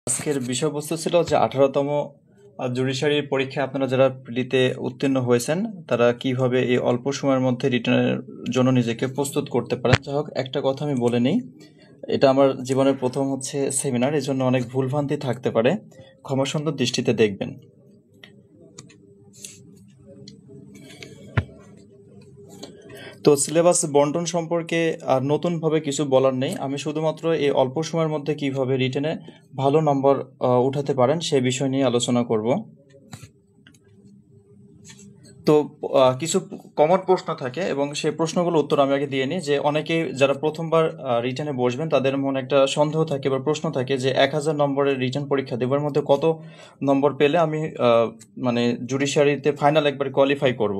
আজকের বিষয়বস্তু ছিল যে 18তম জুডিশিয়ারির পরীক্ষায় আপনারা যারা প্রিলিতে উত্তীর্ণ হয়েছেন তারা কিভাবে এই অল্প সময়ের মধ্যে রিটার্নের জন্য নিজেকে প্রস্তুত করতে পারেন। যাই হোক, একটা কথা আমি বলে নিই, এটা আমার জীবনের প্রথম সেমিনার, এই জন্য অনেক ভুলভ্রান্তি থাকতে পারে, ক্ষমাসুন্দর দৃষ্টিতে দেখবেন। তো সিলেবাস বন্টন সম্পর্কে আর নতুনভাবে কিছু বলার নেই, আমি শুধুমাত্র এই অল্প সময়ের মধ্যে কিভাবে রিটেনে ভালো নম্বর উঠাতে পারেন সে বিষয় নিয়ে আলোচনা করব। তো কিছু কমন প্রশ্ন থাকে এবং সেই প্রশ্নগুলো উত্তর আমি আগে দিয়ে নিই। যে অনেকেই যারা প্রথমবার রিটেনে বসবেন তাদের মনে একটা সন্দেহ থাকে বা প্রশ্ন থাকে যে 1000 নম্বরের রিটেন পরীক্ষা দেবার মধ্যে কত নম্বর পেলে আমি মানে জুডিশিয়ারিতে ফাইনাল একবার কোয়ালিফাই করব।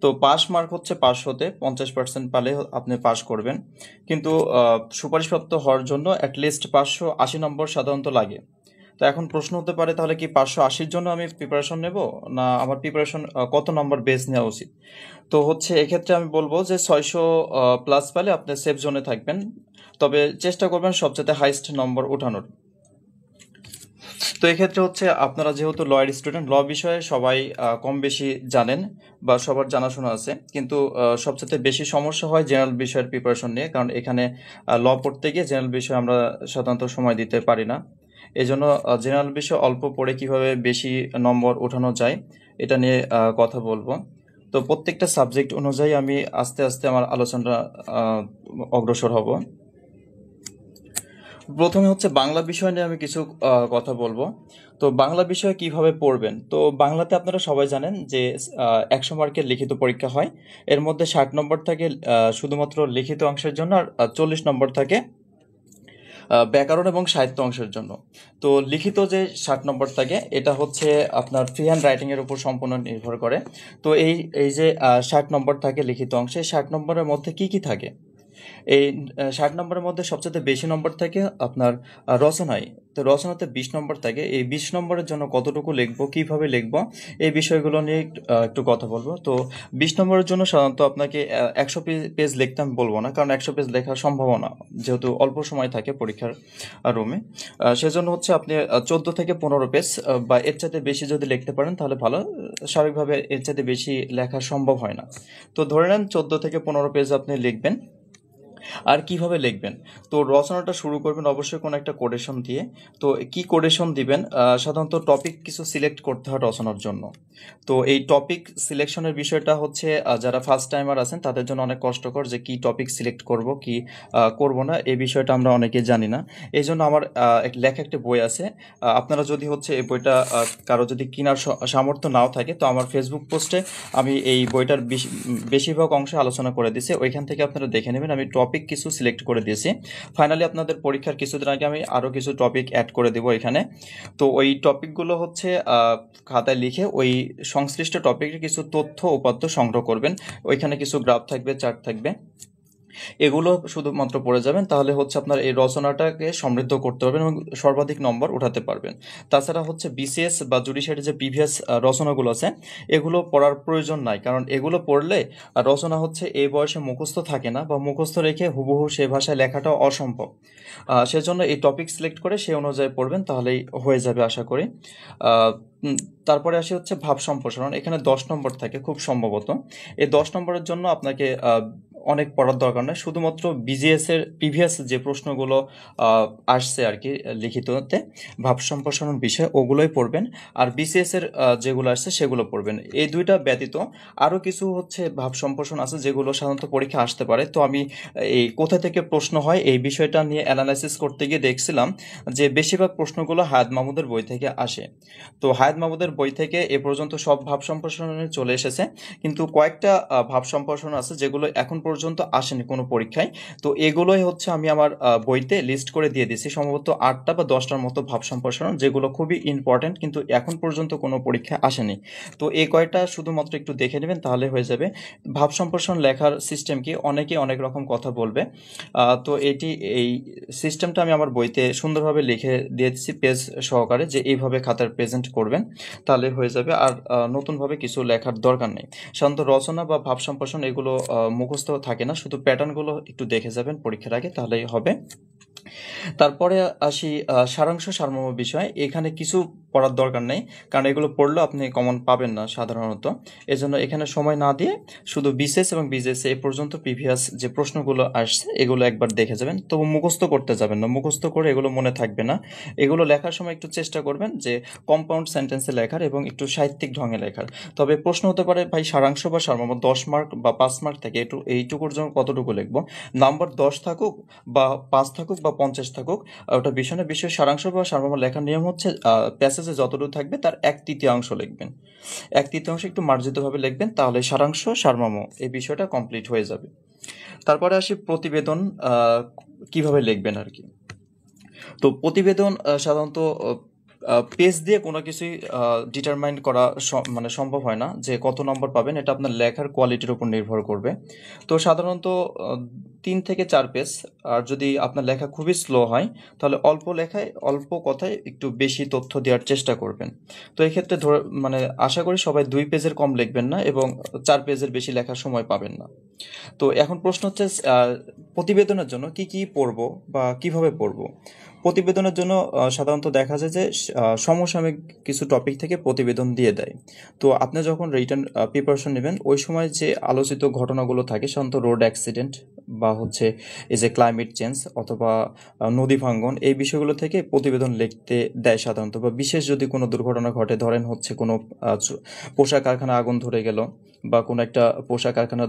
তো পাস মার্ক হচ্ছে 500-তে 50% পালে আপনি পাস করবেন, কিন্তু সুপারিশপ্রাপ্ত হওয়ার জন্য অ্যাটলিস্ট 580 নম্বর সাধারণত লাগে। তো এখন প্রশ্ন হতে পারে, তাহলে কি 580-র জন্য আমি প্রিপারেশন নেব, না আমার প্রিপারেশন কত নম্বর বেস নেওয়া উচিত? তো এক্ষেত্রে আমি বলবো যে 600 প্লাস পেলে আপনি সেফ জোনে থাকবেন, তবে চেষ্টা করবেন সবচেয়ে হাইস্ট নম্বর ওঠানোর। তো এক্ষেত্রে আপনারা যেহেতু লয়ের স্টুডেন্ট, ল বিষয়ে সবাই কম বেশি জানেন বা সবার জানাশোনা আছে, কিন্তু সবচেয়ে বেশি সমস্যা হয় জেনারেল বিষয়ের প্রিপারেশন নিয়ে, কারণ এখানে ল পড়তে গিয়ে জেনারেল বিষয়ে আমরা সাধারণত সময় দিতে পারি না। এই জন্য জেনারেল বিষয় অল্প পড়ে কিভাবে বেশি নম্বর ওঠানো যায় এটা নিয়ে কথা বলবো। তো প্রত্যেকটা সাবজেক্ট অনুযায়ী আমি আস্তে আস্তে আমার আলোচনাটা অগ্রসর হব। প্রথমে বাংলা বিষয় নিয়ে আমি কিছু কথা বলবো। তো বাংলা বিষয়ে কিভাবে পড়বেন, তো বাংলাতে আপনারা সবাই জানেন যে 100 মার্কের লিখিত পরীক্ষা হয়। এর মধ্যে 60 নম্বর থাকে শুধুমাত্র লিখিত অংশের জন্য, আর 40 নম্বর থাকে ব্যাকরণ এবং সাহিত্য অংশের জন্য। তো লিখিত যে 60 নম্বর থাকে এটা আপনার ফ্রি হ্যান্ড রাইটিং এর উপর সম্পূর্ণ নির্ভর করে। তো এই এই যে 60 নম্বর থাকে লিখিত অংশে, 60 নম্বরের মধ্যে কি কি থাকে? এই 60 নম্বরের মধ্যে সবচেয়ে বেশি নম্বর থাকে আপনার রচনায়। তো রচনাতে 20 নম্বর থাকে। এই 20 নম্বরের জন্য কতটুকু লিখবো, কিভাবে লিখবো, এই বিষয়গুলো নিয়ে একটু কথা বলবো। তো 20 নম্বরের জন্য সাধারণত আপনাকে 100 পেজ লিখতে আমি বলবো না, কারণ 100 পেজ লেখা সম্ভব না, যেহেতু অল্প সময় থাকে পরীক্ষার রুমে। সেজন্য আপনি 14 থেকে 15 পেজ বা এর চাইতে বেশি যদি লিখতে পারেন তাহলে ভালো। স্বাভাবিকভাবে এর চাইতে বেশি লেখা সম্ভব হয় না। তো ধরে নেন 14 থেকে 15 পেজ আপনি লিখবেন। আর কিভাবে লিখবেন? তো রচনাটা শুরু করবেন অবশ্যই কোনো একটা কোটেশন দিয়ে। তো কি কোটেশন দিবেন? সাধারণত টপিক কিছু সিলেক্ট করতে হয় রচনার জন্য। তো এই টপিক সিলেকশনের বিষয়টা যারা ফার্স্ট টাইমার আছেন তাদের জন্য অনেক কষ্টকর, যে কি টপিক সিলেক্ট করব কি করব না, এই বিষয়টা আমরা অনেকে জানি না। এই জন্য আমার লেখা একটা বই আছে। আপনারা যদি এই বইটা কারো যদি কেনার সামর্থ্য নাও থাকে, তো আমার ফেসবুক পোস্টে আমি এই বইটার বেশিরভাগ অংশে আলোচনা করে দিয়েছি, ওইখান থেকে আপনারা দেখে নেবেন। আমি টপিক কিছু সিলেক্ট করে দিয়েছি। ফাইনালি আপনাদের পরীক্ষার কিছুদিন আগে আমি আরও কিছু টপিক অ্যাড করে দেবো এখানে। তো ওই টপিকগুলো খাতায় লিখে ওই সংশ্লিষ্ট টপিকের কিছু তথ্য উপাত্ত সংগ্রহ করবেন। ওইখানে কিছু গ্রাফ থাকবে, চার্ট থাকবে, এগুলো শুধুমাত্র পড়ে যাবেন, তাহলে আপনার এই রচনাটাকে সমৃদ্ধ করতে পারবেন এবং সর্বাধিক নম্বর উঠাতে পারবেন। তাছাড়া বিসিএস বা জুডিশিয়ারি যে প্রিভিয়াস রচনাগুলো আছে এগুলো পড়ার প্রয়োজন নাই, কারণ এগুলো পড়লে রচনা এই বয়সে মুখস্থ থাকে না, বা মুখস্থ রেখে হুবহু সে ভাষায় লেখাটা অসম্ভব। সেজন্য এই টপিক সিলেক্ট করে সে অনুযায়ী পড়বেন, তাহলেই হয়ে যাবে আশা করি। তারপরে আসি ভাব সম্প্রসারণ। এখানে 10 নম্বর থাকে খুব সম্ভবত। এই 10 নম্বরের জন্য আপনাকে অনেক পড়ার দরকার নেই, শুধুমাত্র বিজিএস এর প্রিভিয়াস যে প্রশ্নগুলো আসছে আর কি লিখিততে ভাব সম্প্রসারণ বিষয়, ওগুলোই পড়বেন। আর বিসিএস এর যেগুলো আসছে সেগুলো পড়বেন। এই দুইটা ব্যতীত আরও কিছু ভাব সম্প্রসারণ আছে যেগুলো সাধারণত পরীক্ষা আসতে পারে। তো আমি এই কোথা থেকে প্রশ্ন হয় এই বিষয়টা নিয়ে অ্যানালাইসিস করতে গিয়ে দেখছিলাম যে বেশিরভাগ প্রশ্নগুলো হায়াত মাহমুদের বই থেকে আসে। তো হায়াত মাহমুদের বই থেকে এ পর্যন্ত সব ভাব সম্প্রসারণে চলে এসেছে, কিন্তু কয়েকটা ভাব সম্প্রসারণ আছে যেগুলো এখন পর্যন্ত আসেনি কোনো পরীক্ষায়। তো এগুলোই আমি আমার বইতে লিস্ট করে দিয়ে দিছি, সম্ভবত 8টা বা 10টার মতো ভাব সম্প্রসারণ, যেগুলো খুবই ইম্পর্টেন্ট কিন্তু এখন পর্যন্ত কোনো পরীক্ষায় আসেনি। তো এই কয়টা শুধুমাত্র একটু দেখে নেবেন, তাহলে হয়ে যাবে। ভাব সম্প্রসারণ লেখার সিস্টেম কি, অনেকে অনেক রকম কথা বলবে। তো এই সিস্টেমটা আমি আমার বইতে সুন্দরভাবে লিখে দিয়েছি পেজ সহকারে, যে এইভাবে খাতার প্রেজেন্ট করবেন। তাহলে হয়ে যাবে। আর নতুনভাবে কিছু লেখার দরকার নেই। সাধারণত রচনা বা ভাব সম্প্রসারণ এগুলো মুখস্থ থাকে না, শুধু প্যাটার্নগুলো একটু দেখে যাবেন পরীক্ষার আগে, তাহলেই হবে। তারপরে আসি সারাংশ সারমর্ম বিষয়। এখানে কিছু পড়ার দরকার নেই, কারণ এগুলো পড়লেও আপনি কমন পাবেন না সাধারণত। এজন্য এখানে সময় না দিয়ে শুধু বিসিএস এবং বিজেএস এ পর্যন্ত প্রিভিয়াস যে প্রশ্নগুলো আসছে এগুলো একবার দেখে যাবেন। তবু মুখস্থ করতে যাবেন না, মুখস্থ করে এগুলো মনে থাকবে না। এগুলো লেখার সময় একটু চেষ্টা করবেন যে কম্পাউন্ড সেন্টেন্সে লেখার এবং একটু সাহিত্যিক ঢঙে লেখার। তবে প্রশ্ন হতে পারে, ভাই সারাংশ বা সারমর্ম 10 মার্ক বা 5 মার্ক থেকে এইটুকুর জন্য কতটুকু লিখবো? নাম্বার 10 থাকুক বা 5 থাকুক বা 50 থাকুক, ওটা বিষয় না। বিষয়ের সারাংশ বা সারমর্ম লেখার নিয়ম হচ্ছে প্যাসেজে যতটুকু থাকবে তার 1/3 লিখবেন। 1/3 একটু মার্জিতভাবে লিখবেন, তাহলে সারাংশ সারমর্ম এই বিষয়টা কমপ্লিট হয়ে যাবে। তারপরে আসি প্রতিবেদন কিভাবে লিখবেন আর কি। তো প্রতিবেদন সাধারণত পেজ দিয়ে কোনো কিছুই ডিটারমাইন করা মানে সম্ভব হয় না যে কত নম্বর পাবেন। এটা আপনার লেখার কোয়ালিটির উপর নির্ভর করবে। তো সাধারণত 3 থেকে 4 পেজ। আর যদি আপনার লেখা খুবই স্লো হয় তাহলে অল্প লেখায় অল্প কথায় একটু বেশি তথ্য দেওয়ার চেষ্টা করবেন। তো এই ক্ষেত্রে মানে আশা করি সবাই 2 পেজের কম লিখবেন না এবং 4 পেজের বেশি লেখার সময় পাবেন না। তো এখন প্রশ্ন হচ্ছে প্রতিবেদনের জন্য কি কি পড়বো বা কিভাবে পড়বো। প্রতিবেদনের জন্য সাধারণত দেখা যায় যে সমসাময়িক কিছু টপিক থেকে প্রতিবেদন দিয়ে দেয়। তো আপনি যখন রিটেন প্রিপারেশন নেবেন ওই সময় যে আলোচিত ঘটনাগুলো থাকে, সাধারণত রোড অ্যাক্সিডেন্ট বা হচ্ছে এই যে ক্লাইমেট চেঞ্জ অথবা নদী ভাঙ্গন, এই বিষয়গুলো থেকে প্রতিবেদন লিখতে দেয় সাধারণত। বা বিশেষ যদি কোনো দুর্ঘটনা ঘটে, ধরেন হচ্ছে কোনো পোশাক কারখানা আগুন ধরে গেল বা কোনো একটা পোশাক কারখানা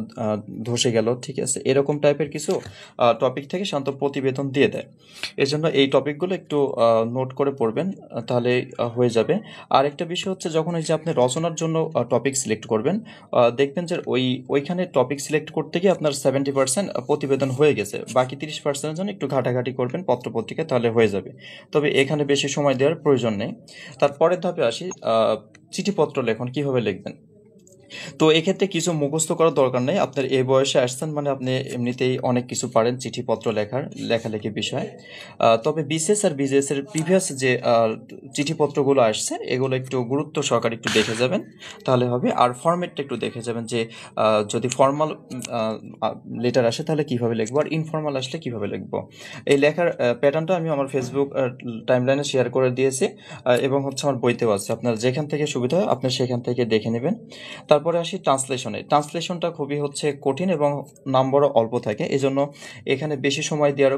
ধসে গেল, ঠিক আছে, এরকম টাইপের কিছু টপিক থেকে সাধারণত প্রতিবেদন দিয়ে দেয়। এর জন্য এই টপিকগুলো একটু নোট করে পড়বেন, তাহলে হয়ে যাবে। আর একটা বিষয় হচ্ছে, যখন এই যে আপনি রচনার জন্য টপিক সিলেক্ট করবেন, দেখবেন যে ওইখানে টপিক সিলেক্ট করতে গিয়ে আপনার 70% প্রতিবেদন হয়ে গেছে, বাকি 30%-এর জন্য একটু ঘাটাঘাটি করবেন পত্রপত্রিকায়, তাহলে হয়ে যাবে। তবে এখানে বেশি সময় দেওয়ার প্রয়োজন নেই। তারপরের ধাপে আসি, চিঠিপত্র লেখন কিভাবে লিখবেন। তো এক্ষেত্রে কিছু মুখস্থ করার দরকার নেই। আপনার এই বয়সে আসছেন মানে আপনি এমনিতেই অনেক কিছু পারেন চিঠিপত্র লেখালেখি বিষয়। তবে বিসিএস আর বিজেএস এর প্রিভিয়াস যে চিঠিপত্রগুলো আসছে এগুলো একটু গুরুত্ব সহকারে একটু দেখে যাবেন, তাহলে হবে। আর ফরম্যাটটা একটু দেখে যাবেন যে যদি ফর্মাল লেটার আসে তাহলে কিভাবে লিখবো, আর ইনফর্মাল আসলে কিভাবে লিখবো। এই লেখার প্যাটার্নটা আমি আমার ফেসবুক টাইমলাইনে শেয়ার করে দিয়েছি এবং হচ্ছে আমার বইতেও আছে। আপনার যেখান থেকে সুবিধা হয় আপনি সেখান থেকে দেখে নেবেন। তারপরে আসি ট্রান্সলেশনে। ট্রান্সলেশনটা খুবই হচ্ছে কঠিন এবং নাম্বারও অল্প থাকে, এজন্য এখানে বেশি সময় দেওয়ার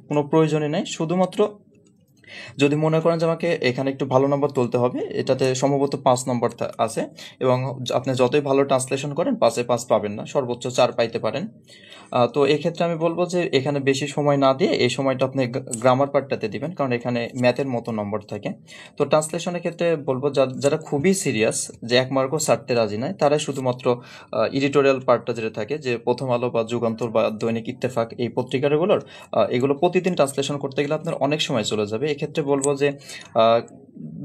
কোনো প্রয়োজনই নেই। শুধুমাত্র যদি মনে করেন যে আমাকে এখানে একটু ভালো নম্বর তুলতে হবে, এটাতে সম্ভবত 5 নম্বর আছে এবং আপনি যতই ভালো ট্রান্সলেশন করেন 5-এ 5 পাবেন না, সর্বোচ্চ 4 পাইতে পারেন। তো এক্ষেত্রে আমি বলবো যে এখানে বেশি সময় না দিয়ে এই সময়টা আপনি গ্রামার পার্টটাতে দিবেন, কারণ এখানে ম্যাথের মতো নম্বর থাকে। তো ট্রান্সলেশনের ক্ষেত্রে বলবো যারা খুবই সিরিয়াস, যে 1 মার্কও ছাড়তে রাজি নয়, তারাই শুধুমাত্র এডিটোরিয়াল পার্টটা যেটা থাকে, যে প্রথম আলো বা যুগান্তর বা দৈনিক ইত্তেফাক এই পত্রিকাগুলোর এগুলো প্রতিদিন ট্রান্সলেশন করতে গেলে আপনার অনেক সময় চলে যাবে। এক্ষেত্রে বলবো যে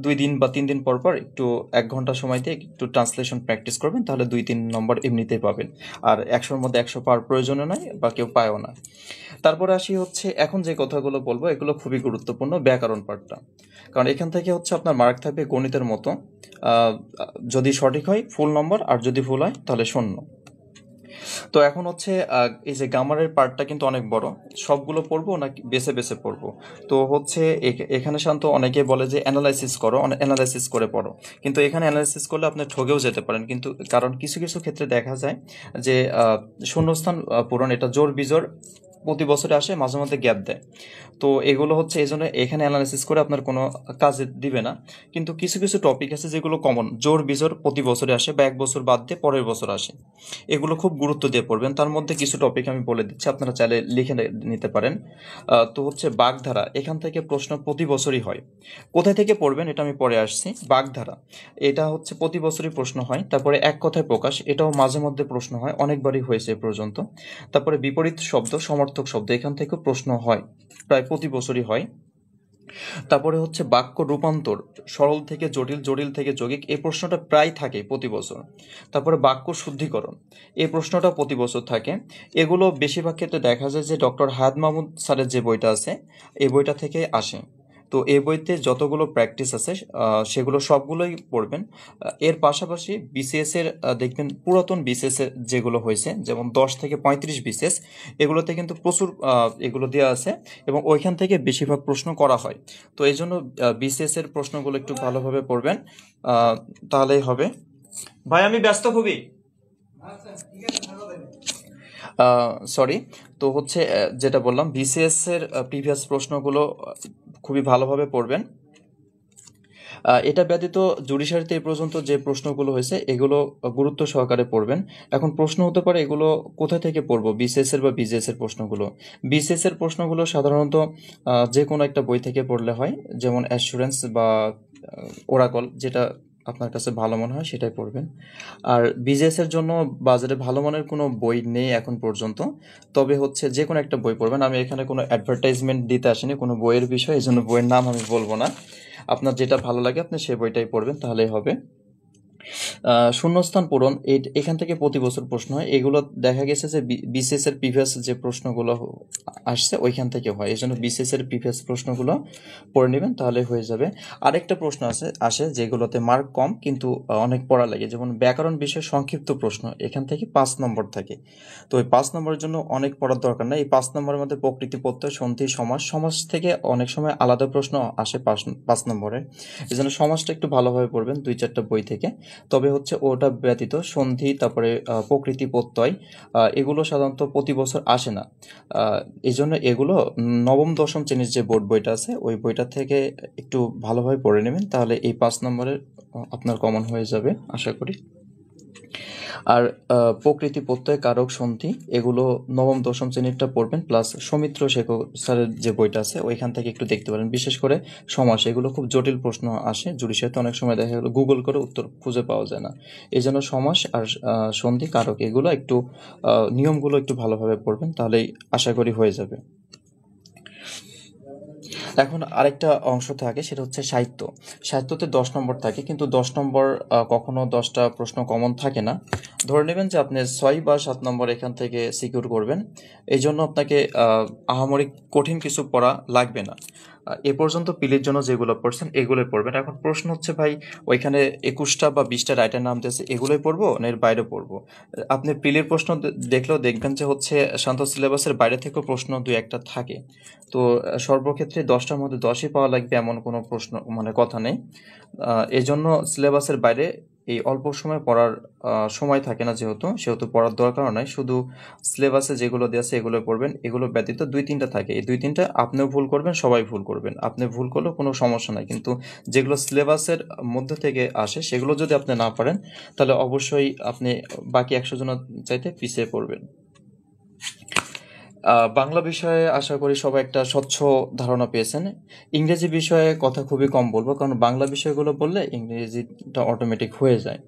2 দিন বা 3 দিন পর পর একটু 1 ঘন্টা সময় দিয়ে একটু ট্রান্সলেশন প্র্যাকটিস করবেন, তাহলে 2-3 নম্বর এমনিতেই পাবেন। আর 100-র মধ্যে 100 পাওয়ার প্রয়োজনও নয় বা কেউ পায়ও না। তারপরে আসি হচ্ছে, এখন যে কথাগুলো বলবো এগুলো খুবই গুরুত্বপূর্ণ, ব্যাকরণ পার্টটা। কারণ এখান থেকে হচ্ছে আপনার মার্ক থাকবে গণিতের মতো। যদি সঠিক হয় ফুল নম্বর, আর যদি ভুল হয় তাহলে 0। তো এখন হচ্ছে এই যে গ্রামারের পার্টটা কিন্তু অনেক বড়। সবগুলো পড়বো নাকি বেছে বেছে পড়বো? তো হচ্ছে এখানে শান্ত অনেকে বলে যে অ্যানালাইসিস করো, অ্যানালাইসিস করে পড়ো। কিন্তু এখানে অ্যানালাইসিস করলে আপনি ঠগেও যেতে পারেন, কিন্তু কারণ কিছু কিছু ক্ষেত্রে দেখা যায় যে শূন্যস্থান পূরণ, এটা জোর বিজোড় প্রতি বছরে আসে, মাঝে মধ্যে গ্যাপ দেয়। তো এগুলো হচ্ছে এই জন্য এখানে অ্যানালাইসিস করে আপনার কোনো কাজে দিবে না। কিন্তু কিছু কিছু টপিক আছে যেগুলো কমন, জোর বিজোড় প্রতি বছরে আসে বা 1 বছর বাদ দিয়ে পরের বছর আসে, এগুলো খুব গুরুত্ব দিয়ে পড়বেন। তার মধ্যে কিছু টপিক আমি বলে দিচ্ছি, আপনারা চাইলে লিখে নিতে পারেন। তো হচ্ছে বাগধারা, এখান থেকে প্রশ্ন প্রতি বছরই হয়। কোথায় থেকে পড়বেন এটা আমি পরে আসছি। বাগধারা এটা হচ্ছে প্রতি বছরই প্রশ্ন হয়। তারপরে এক কথায় প্রকাশ, এটাও মাঝে মধ্যে প্রশ্ন হয়, অনেকবারই হয়েছে এ পর্যন্ত। তারপরে বিপরীত শব্দ, সমর্থক শব্দ, এখান থেকেও প্রশ্ন হয়, প্রায় প্রতি বছরই হয়। তারপরে হচ্ছে বাক্য রূপান্তর, সরল থেকে জটিল, জটিল থেকে যৌগিক, এই প্রশ্নটা প্রায় থাকে প্রতি বছর। তারপরে বাক্য শুদ্ধিকরণ, এই প্রশ্নটা প্রতি বছর থাকে। এগুলো বেশিরভাগ ক্ষেত্রে দেখা যায় যে ডক্টর হায়াত মাহমুদ স্যারের যে বইটা আছে এই বইটা থেকে আসে। তো এই বইতে যতগুলো প্র্যাকটিস আছে সেগুলো সবগুলোই পড়বেন। এর পাশাপাশি বিসিএস এর দেখবেন পুরাতন বিসিএস এর যেগুলো হয়েছে, যেমন 10 থেকে 35 বিসিএস, এগুলোতে কিন্তু প্রচুর এগুলো দেওয়া আছে এবং ওইখান থেকে বেশিরভাগ প্রশ্ন করা হয়। তো এই জন্য বিসিএস এর প্রশ্নগুলো একটু ভালোভাবে পড়বেন, তাহলেই হবে। ভাই আমি ব্যস্ত খুবই, সরি। তো হচ্ছে যেটা বললাম, বিসিএস এর প্রিভিয়াস প্রশ্নগুলো খুবই ভালোভাবে পড়বেন। এটা ব্যতীত জুডিশিয়ারিতে এই পর্যন্ত যে প্রশ্নগুলো হয়েছে এগুলো গুরুত্ব সহকারে পড়বেন। এখন প্রশ্ন হতে পারে এগুলো কোথা থেকে পড়বো, বিসিএস এর বা বিজিএস এর প্রশ্নগুলো। বিসিএস এর প্রশ্নগুলো সাধারণত যে কোনো একটা বই থেকে পড়লে হয়, যেমন অ্যাসুরেন্স বা ওরাকল, যেটা আপনার কাছে ভালো মনে হয় সেটাই পড়বেন। আর বিজেএস এর জন্য বাজারে ভালো মানের কোনো বই নেই এখন পর্যন্ত, তবে হচ্ছে যে কোনো একটা বই পড়বেন। আমি এখানে কোনো অ্যাডভার্টাইজমেন্ট দিতে আসিনি কোনো বইয়ের বিষয়ে, এই জন্য বইয়ের নাম আমি বলবো না। আপনার যেটা ভালো লাগে আপনি সেই বইটাই পড়বেন, তাহলেই হবে। শূন্যস্থান পূরণ, এখান থেকে প্রতি বছর প্রশ্ন হয়। এগুলো দেখা গেছে যে বিসিএস এর প্রিভিয়াস যে প্রশ্নগুলো আসছে ওইখান থেকে হয়, এই জন্য বিসিএস এর প্রিভিয়াস প্রশ্নগুলো পড়ে নেবেন, তাহলে হয়ে যাবে। আরেকটা প্রশ্ন আসে যেগুলোতে মার্ক কম কিন্তু অনেক পড়া লাগে, যেমন ব্যাকরণ বিষয়ে সংক্ষিপ্ত প্রশ্ন, এখান থেকে 5 নম্বর থাকে। তো ওই 5 নম্বরের জন্য অনেক পড়ার দরকার নেই। এই 5 নম্বরের মধ্যে প্রকৃতি, প্রত্যয়, সন্ধি, সমাস থেকে অনেক সময় আলাদা প্রশ্ন আসে 5 নম্বরের। এই জন্য সমাজটা একটু ভালোভাবে পড়বেন 2-4টা বই থেকে। তবে হচ্ছে ওটা ব্যতীত সন্ধি, তারপরে প্রকৃতি, প্রত্যয়, এগুলো সাধারণত প্রতি বছর আসে না। এই জন্য এগুলো নবম দশম শ্রেণীর যে বোর্ড বইটা আছে ওই বইটা থেকে একটু ভালোভাবে পড়ে নেবেন, তাহলে এই 5 নম্বরের আপনার কমন হয়ে যাবে আশা করি। আর প্রকৃতি, প্রত্যয়, কারক, সন্ধি এগুলো নবম দশম শ্রেণীরটা পড়বেন, প্লাস সৌমিত্র শেখর স্যারের যে বইটা আছে ওইখান থেকে একটু দেখতে পারেন। বিশেষ করে সমাস, এগুলো খুব জটিল প্রশ্ন আসে জুডিশিয়ারিতে, অনেক সময় দেখা গেলো গুগল করে উত্তর খুঁজে পাওয়া যায় না। এই জন্য সমাস আর সন্ধি, কারক এগুলো একটু নিয়মগুলো একটু ভালোভাবে পড়বেন, তাহলেই আশা করি হয়ে যাবে। এখন আরেকটা অংশ থাকে, সেটা হচ্ছে সাহিত্য। সাহিত্যতে 10 নম্বর থাকে, কিন্তু 10 নম্বর কখনো 10টা প্রশ্ন কমন থাকে না। ধরে নেবেন যে আপনি 6 বা 7 নম্বর এখান থেকে সিকিউর করবেন, এই জন্য আপনাকে আহামরি কঠিন কিছু পড়া লাগবে না। এ পর্যন্ত পিলির জন্য যেগুলো পড়ছেন এগুলোই পড়বেন। এখন প্রশ্ন হচ্ছে ভাই, ওইখানে 21টা বা 20টা রাইটার নাম দিয়েছে, এগুলোই পড়বো না এর বাইরে পড়বো? আপনি পিলির প্রশ্ন দেখলেও দেখবেন যে হচ্ছে শান্ত সিলেবাসের বাইরে থেকেও প্রশ্ন 2-1টা থাকে। তো সর্বক্ষেত্রে 10টার মধ্যে 10ই পাওয়া লাগবে এমন কোনো প্রশ্ন মানে কথা নেই। এই জন্য সিলেবাসের বাইরে এই অল্প সময় পড়ার সময় থাকে না, সেহেতু পড়ার দরকারও নাই। শুধু সিলেবাসে যেগুলো দেওয়া আছে এগুলো পড়বেন। এগুলো ব্যতীত 2-3টা থাকে, এই 2-3টা আপনিও ভুল করবেন, সবাই ভুল করবেন। আপনি ভুল করলেও কোনো সমস্যা নাই, কিন্তু যেগুলো সিলেবাসের মধ্যে থেকে আসে সেগুলো যদি আপনি না পারেন তাহলে অবশ্যই আপনি বাকি 100 জনের চাইতে পিছিয়ে পড়বেন। বাংলা বিষয়ে আশা করি সবাই একটা স্বচ্ছ ধারণা পেয়েছেন। ইংরেজি বিষয়ে কথা খুবই কম বলবো, কারণ বাংলা বিষয়গুলো বললে ইংরেজিটা অটোমেটিক হয়ে যায়।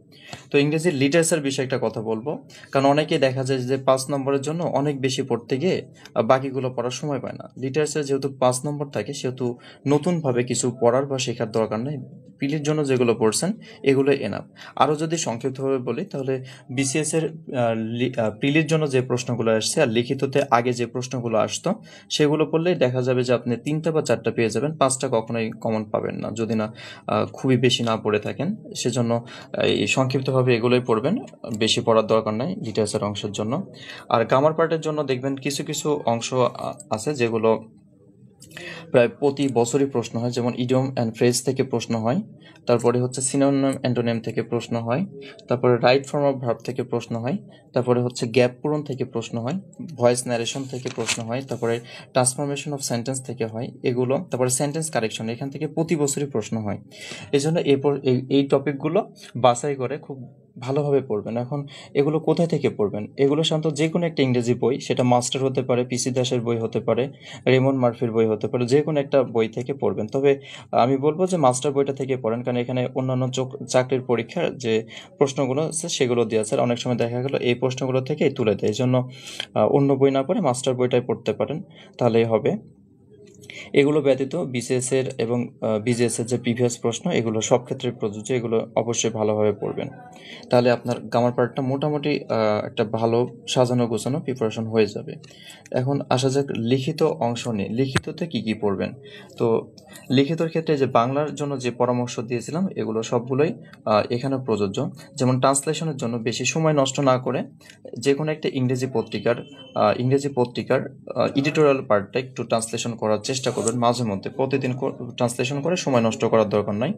তো ইংরেজির লিটারেচার বিষয়ে একটা কথা বলবো, কারণ অনেকেই দেখা যায় যে 5 নম্বরের জন্য অনেক বেশি পড়তে গিয়ে বাকিগুলো পড়ার সময় পায় না। লিটারেচার যেহেতু 5 নম্বর থাকে, সেহেতু নতুনভাবে কিছু পড়ার বা শেখার দরকার নেই। পিলির জন্য যেগুলো পড়ছেন এগুলো এনাফ। আরও যদি সংক্ষিপ্তভাবে বলি তাহলে বিসিএস এর প্রিলির জন্য যে প্রশ্নগুলো আসছে আর লিখিততে আগে যে প্রশ্নগুলো আসতো সেগুলো পড়লেই দেখা যাবে যে আপনি 3টা বা 4টা পেয়ে যাবেন, 5টা কখনোই কমন পাবেন না যদি না খুবই বেশি না পড়ে থাকেন। সেজন্য এই সংক্ষিপ্তভাবে এগুলোই পড়বেন, বেশি পড়ার দরকার নাই লিটারেচার অংশের জন্য। আর গ্রামার পার্টের জন্য দেখবেন কিছু কিছু অংশ আছে যেগুলো প্রায় প্রতি বছরই প্রশ্ন হয়, যেমন ইডিয়ম অ্যান্ড ফ্রেজ থেকে প্রশ্ন হয়, তারপরে হচ্ছে সিনোনিম অ্যান্টোনিম থেকে প্রশ্ন হয়, তারপরে রাইট ফর্ম অফ ভার্ব থেকে প্রশ্ন হয়, তারপরে হচ্ছে গ্যাপ পূরণ থেকে প্রশ্ন হয়, ভয়েস ন্যারেশন থেকে প্রশ্ন হয়, তারপরে ট্রান্সফরমেশন অফ সেন্টেন্স থেকে হয় এগুলো, তারপরে সেন্টেন্স কারেকশন এখান থেকে প্রতি বছরই প্রশ্ন হয়। এই জন্য এই টপিকগুলো বাছাই করে খুব ভালোভাবে পড়বেন। এখন এগুলো কোথায় থেকে পড়বেন? এগুলো সাধারণত যে কোনো একটা ইংরেজি বই, সেটা মাস্টার হতে পারে, পিসি দাসের বই হতে পারে, রেমন মার্ফির বই হতে পারে, যে কোনো একটা বই থেকে পড়বেন। তবে আমি বলবো যে মাস্টার বইটা থেকে পড়েন, কারণ এখানে অন্যান্য চাকরির পরীক্ষার যে প্রশ্নগুলো আছে সেগুলো দেওয়া আছে, আর অনেক সময় দেখা গেলো এই প্রশ্নগুলো থেকেই তুলে দেয়। এই জন্য অন্য বই না পড়ে মাস্টার বইটাই পড়তে পারেন, তাহলেই হবে। এগুলো ব্যতীত বিসিএস এর এবং বিজিএস এর যে প্রিভিয়াস প্রশ্ন এগুলো সব ক্ষেত্রে প্রযোজ্য, এগুলো অবশ্যই ভালোভাবে পড়বেন। তাহলে আপনার গ্রামার পার্টটা মোটামুটি একটা ভালো সাজানো গোছানো প্রিপারেশন হয়ে যাবে। এখন আসা যাক লিখিত অংশ নিয়ে। লিখিততে কি কি পড়বেন? তো লিখিতর ক্ষেত্রে যে বাংলার জন্য যে পরামর্শ দিয়েছিলাম এগুলো সবগুলোই এখানে প্রযোজ্য। যেমন ট্রান্সলেশনের জন্য বেশি সময় নষ্ট না করে যে কোনো একটা ইংরেজি পত্রিকার এডিটোরিয়াল পার্টটা একটু ট্রান্সলেশন করার চেষ্টা করবেন মাঝে মধ্যে। প্রতিদিন ট্রান্সলেশন করে সময় নষ্ট করার দরকার নাই।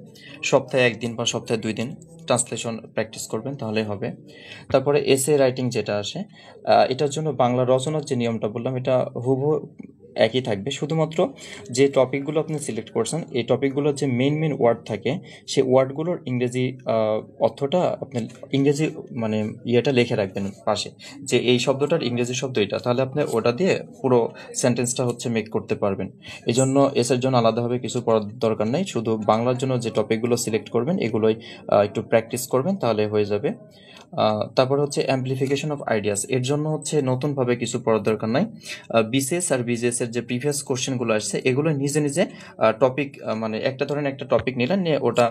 সপ্তাহে 1 দিন বা সপ্তাহে 2 দিন ট্রান্সলেশন প্র্যাকটিস করবেন, তাহলেই হবে। তারপরে এসে রাইটিং যেটা আসে, এটার জন্য বাংলা রচনার যে নিয়মটা বললাম এটা হুবহু একই থাকবে। শুধুমাত্র যে টপিকগুলো আপনি সিলেক্ট করছেন এই টপিকগুলোর যে মেইন ওয়ার্ড থাকে সেই ওয়ার্ডগুলোর ইংরেজি অর্থটা আপনি ইংরেজি মানে ইয়েটা লিখে রাখবেন পাশে, যে এই শব্দটার ইংরেজি শব্দ এটা, তাহলে আপনি ওটা দিয়ে পুরো সেন্টেন্সটা হচ্ছে মেক করতে পারবেন। এই জন্য এসের জন্য আলাদাভাবে কিছু পড়ার দরকার নেই, শুধু বাংলার জন্য যে টপিকগুলো সিলেক্ট করবেন এগুলোই একটু প্র্যাকটিস করবেন, তাহলে হয়ে যাবে। তারপর হচ্ছে অ্যাম্প্লিফিকেশন অফ আইডিয়াস, এর জন্য হচ্ছে নতুনভাবে কিছু পড়ার দরকার নাই। বিসিএস আর বিজিএস এর যে প্রিভিয়াস কোশ্চেনগুলো আসছে এগুলো নিজে নিজে টপিক, মানে একটা ধরেন একটা টপিক নিলেন, নিয়ে ওটা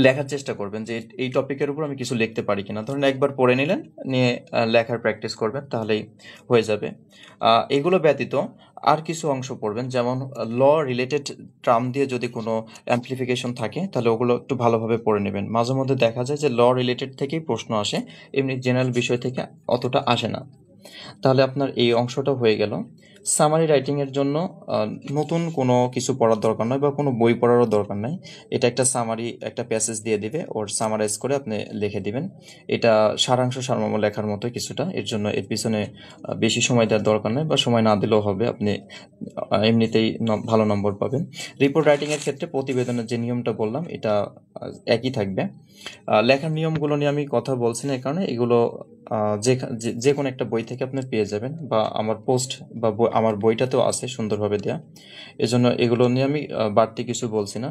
লেখার চেষ্টা করবেন যে এই টপিকের উপর আমি কিছু লিখতে পারি কিনা। ধরুন একবার পড়ে নিলেন, নিয়ে লেখার প্র্যাকটিস করবেন, তাহলেই হয়ে যাবে। এগুলো ব্যতীত আর কিছু অংশ পড়বেন, যেমন ল রিলেটেড টার্ম দিয়ে যদি কোনো অ্যাম্প্লিফিকেশন থাকে তাহলে ওগুলো একটু ভালোভাবে পড়ে নেবেন। মাঝে মধ্যে দেখা যায় যে ল রিলেটেড থেকেই প্রশ্ন আসে, এমনি জেনারেল বিষয় থেকে অতটা আসে না। তাহলে আপনার এই অংশটা হয়ে গেল। সামারি রাইটিংয়ের জন্য নতুন কোনো কিছু পড়ার দরকার নয় বা কোনো বই পড়ারও দরকার নাই। এটা একটা সামারি, একটা প্যাসেজ দিয়ে দিবে, ওর সামারাইজ করে আপনি লিখে দিবেন। এটা সারাংশ সারমর্ম লেখার মতো কিছুটা, এর জন্য এর পিছনে বেশি সময় দেওয়ার দরকার নেই, বা সময় না দিলেও হবে, আপনি এমনিতেই ভালো নম্বর পাবেন। রিপোর্ট রাইটিংয়ের ক্ষেত্রে প্রতিবেদনের যে নিয়মটা বললাম এটা একই থাকবে। লেখার নিয়মগুলো নিয়ে আমি কথা বলছি না, এই কারণে এগুলো যে কোনো একটা বই থেকে আপনি পেয়ে যাবেন, বা আমার পোস্ট বা আমার বইটাতেও আছে সুন্দরভাবে দেয়া। এজন্য এগুলো নিয়ে আমি বাড়তি কিছু বলছি না।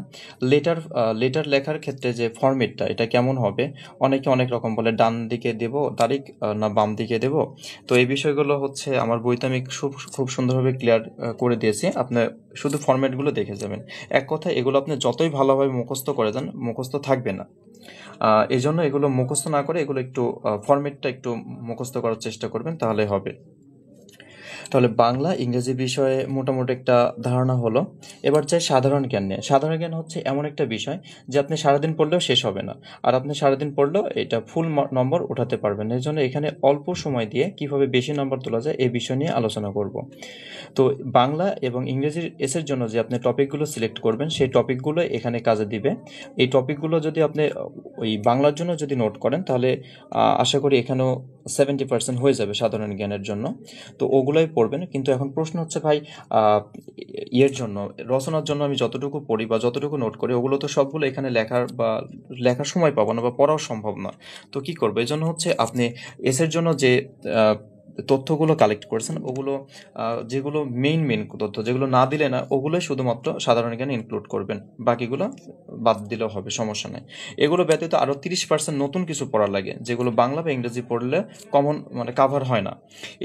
লেটার লেখার ক্ষেত্রে যে ফরম্যাটটা এটা কেমন হবে, অনেকে অনেক রকম বলে, ডান দিকে দেব তারিখ না বাম দিকে দেব। তো এই বিষয়গুলো হচ্ছে আমার বইতে আমি খুব সুন্দরভাবে ক্লিয়ার করে দিয়েছি, আপনি শুধু ফরম্যাটগুলো দেখে যাবেন। এক কথা, এগুলো আপনি যতই ভালোভাবে মুখস্থ করে যান মুখস্থ থাকবে না। এই জন্য এগুলো মুখস্থ না করে এগুলো একটু ফরম্যাটটা একটু মুখস্থ করার চেষ্টা করবেন, তাহলে হবে। তাহলে বাংলা ইংরেজি বিষয়ে মোটামুটি একটা ধারণা হলো। এবার চাই সাধারণ জ্ঞান নিয়ে। সাধারণ জ্ঞান হচ্ছে এমন একটা বিষয় যে আপনি সারাদিন পড়লেও শেষ হবে না, আর আপনি সারাদিন পড়লেও এটা ফুল নম্বর উঠাতে পারবেন না। এই জন্য এখানে অল্প সময় দিয়ে কিভাবে বেশি নম্বর তোলা যায় এই বিষয় নিয়ে আলোচনা করব। তো বাংলা এবং ইংরেজির এসের জন্য যে আপনি টপিকগুলো সিলেক্ট করবেন সেই টপিকগুলো এখানে কাজে দিবে। এই টপিকগুলো যদি আপনি ওই বাংলার জন্য যদি নোট করেন তাহলে আশা করি এখানেও 70% হয়ে যাবে সাধারণ জ্ঞানের জন্য। তো ওগুলোই পড়বেন। কিন্তু এখন প্রশ্ন হচ্ছে ভাই, ইয়ের জন্য রচনার জন্য আমি যতটুকু পড়ি বা যতটুকু নোট করি ওগুলো তো সবগুলো এখানে লেখার সময় পাবো না বা পড়াও সম্ভব না। তো কি করবো? এই জন্য হচ্ছে আপনি এসের জন্য যে তথ্যগুলো কালেক্ট করেছেন ওগুলো, যেগুলো মেইন তথ্য যেগুলো না দিলে না ওগুলোই শুধুমাত্র সাধারণ জ্ঞানে ইনক্লুড করবেন, বাকিগুলো বাদ দিলেও হবে, সমস্যা নেই। এগুলো ব্যতীত আরও 30% নতুন কিছু পড়া লাগে, যেগুলো বাংলা বা ইংরেজি পড়লে কমন মানে কাভার হয় না।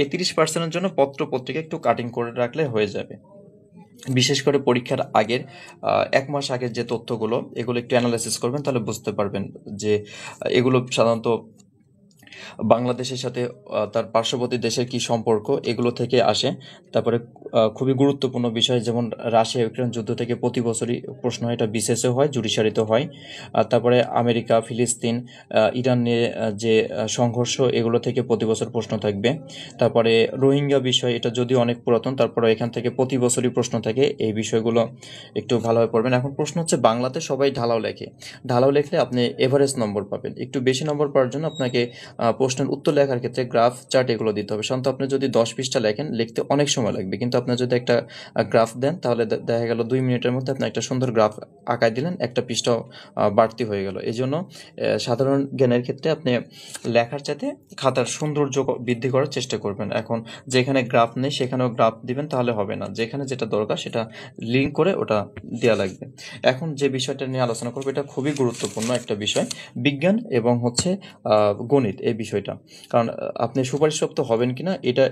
এই 30%-এর জন্য পত্র পত্রিকা একটু কাটিং করে রাখলে হয়ে যাবে। বিশেষ করে পরীক্ষার আগের 1 মাস আগের যে তথ্যগুলো এগুলো একটু অ্যানালাইসিস করবেন, তাহলে বুঝতে পারবেন যে এগুলো সাধারণত বাংলাদেশের সাথে তার পার্শ্ববর্তী দেশের কি সম্পর্ক এগুলো থেকে আসে। তারপরে খুবই গুরুত্বপূর্ণ বিষয়, যেমন রাশিয়া ইউক্রেন যুদ্ধ থেকে প্রতি বছরই প্রশ্ন হয়, এটা বিসিএসেও হয়, জুডিশিয়ারিতেও হয়। আর তারপরে আমেরিকা ফিলিস্তিন ইরান নিয়ে যে সংঘর্ষ এগুলো থেকে প্রতি বছর প্রশ্ন থাকবে। তারপরে রোহিঙ্গা বিষয়, এটা যদিও অনেক পুরাতন, তারপরে এখান থেকে প্রতি বছরই প্রশ্ন থাকে। এই বিষয়গুলো একটু ভালোভাবে পড়বেন। এখন প্রশ্ন হচ্ছে বাংলাতে সবাই ঢালাও লেখে, ঢালাও লেখলে আপনি এভারেজ নম্বর পাবেন। একটু বেশি নম্বর পাওয়ার জন্য আপনাকে প্রশ্নের উত্তর লেখার ক্ষেত্রে গ্রাফ চার্ট এগুলো দিতে হবে। সাধারণত আপনি যদি 10 পৃষ্ঠা লেখেন লিখতে অনেক সময় লাগবে, কিন্তু আপনি যদি একটা গ্রাফ দেন তাহলে দেখা গেল 2 মিনিটের মধ্যে আপনি একটা সুন্দর গ্রাফ আঁকায় দিলেন, একটা পৃষ্ঠাও বাড়তি হয়ে গেল। এই জন্য সাধারণ জ্ঞানের ক্ষেত্রে আপনি লেখার চাইতে খাতার সৌন্দর্য বৃদ্ধি করার চেষ্টা করবেন। এখন যেখানে গ্রাফ নেই সেখানেও গ্রাফ দিবেন তাহলে হবে না, যেখানে যেটা দরকার সেটা লিঙ্ক করে ওটা দেওয়া লাগবে। এখন যে বিষয়টা নিয়ে আলোচনা করবো এটা খুবই গুরুত্বপূর্ণ একটা বিষয়, বিজ্ঞান এবং হচ্ছে গণিত এই বিষয়টা। কারণ আপনি সুপারিশপ্রাপ্ত হবেন কিনা এটা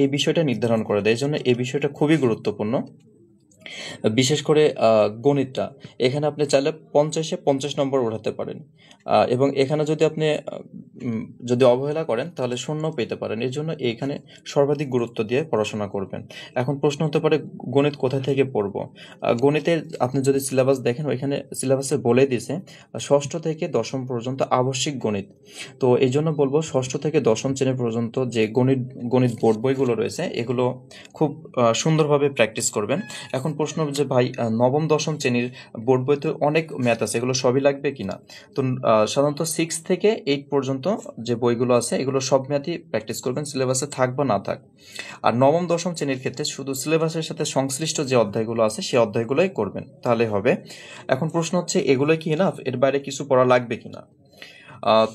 এই বিষয়টা নির্ধারণ করে দেয়। এই জন্য এই বিষয়টা খুবই গুরুত্বপূর্ণ। বিশেষ করে গণিতটা, এখানে আপনি চাইলে 50-এ 50 নম্বর উঠাতে পারেন। এবং এখানে যদি আপনি যদি অবহেলা করেন তাহলে শূন্য পেতে পারেন। এর জন্য এখানে সর্বাধিক গুরুত্ব দিয়ে পড়াশোনা করবেন। এখন প্রশ্ন হতে পারে গণিত কোথা থেকে পড়বো? গণিতের আপনি যদি সিলেবাস দেখেন, ওইখানে সিলেবাসে বলে দিছে ষষ্ঠ থেকে দশম পর্যন্ত আবশ্যিক গণিত। তো এই জন্য বলবো ষষ্ঠ থেকে দশম শ্রেণী পর্যন্ত যে গণিত গণিত বোর্ড বইগুলো রয়েছে এগুলো খুব সুন্দরভাবে প্র্যাকটিস করবেন। এখন প্রশ্ন যে ভাই নবম দশম শ্রেণীর বোর্ড বইতে অনেক ম্যাথ আছে, এগুলো সবই লাগবে কিনা? তো সাধারণত 6 থেকে 8 পর্যন্ত যে বইগুলো আছে এগুলো সব ম্যাথই প্র্যাকটিস করবেন, সিলেবাসে থাক বা না থাক। আর নবম দশম শ্রেণীর ক্ষেত্রে শুধু সিলেবাসের সাথে সংশ্লিষ্ট যে অধ্যায়গুলো আছে সেই অধ্যায়গুলোই করবেন, তাহলে হবে। এখন প্রশ্ন হচ্ছে এগুলো কি এনাফ, এর বাইরে কিছু পড়া লাগবে কিনা?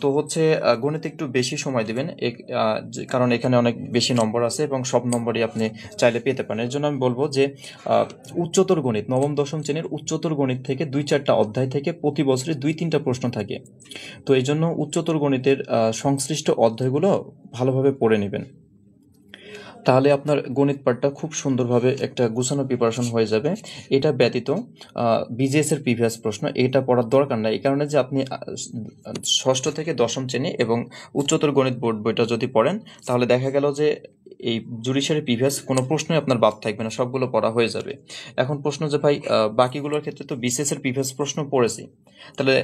তো হচ্ছে গণিতে একটু বেশি সময় দিবেন, কারণ এখানে অনেক বেশি নম্বর আছে এবং সব নম্বরই আপনি চাইলে পেতে পারেন। এর জন্য আমি বলবো যে উচ্চতর গণিত, নবম দশম শ্রেণীর উচ্চতর গণিত থেকে 2-4টা অধ্যায় থেকে প্রতি বছরে 2-3টা প্রশ্ন থাকে। তো এই জন্য উচ্চতর গণিতের সংশ্লিষ্ট অধ্যায়গুলো ভালোভাবে পড়ে নেবেন, তাহলে আপনার গণিত পাঠটা খুব সুন্দরভাবে একটা গুছানো প্রিপারেশন হয়ে যাবে। এটা ব্যতীত বিজিএস এর প্রিভিয়াস প্রশ্ন এটা পড়ার দরকার নাই, এই কারণে যে আপনি ষষ্ঠ থেকে দশম শ্রেণী এবং উচ্চতর গণিত বোর্ড বইটা যদি পড়েন তাহলে দেখা গেল যে এই জুডিশিয়ারি প্রিভিয়াস কোনো প্রশ্নই আপনার বাদ থাকবে না, সবগুলো পড়া হয়ে যাবে। এখন প্রশ্ন যে ভাই বাকিগুলোর ক্ষেত্রে তো বিসিএস এর প্রিভিয়াস প্রশ্ন পড়েছি, তাহলে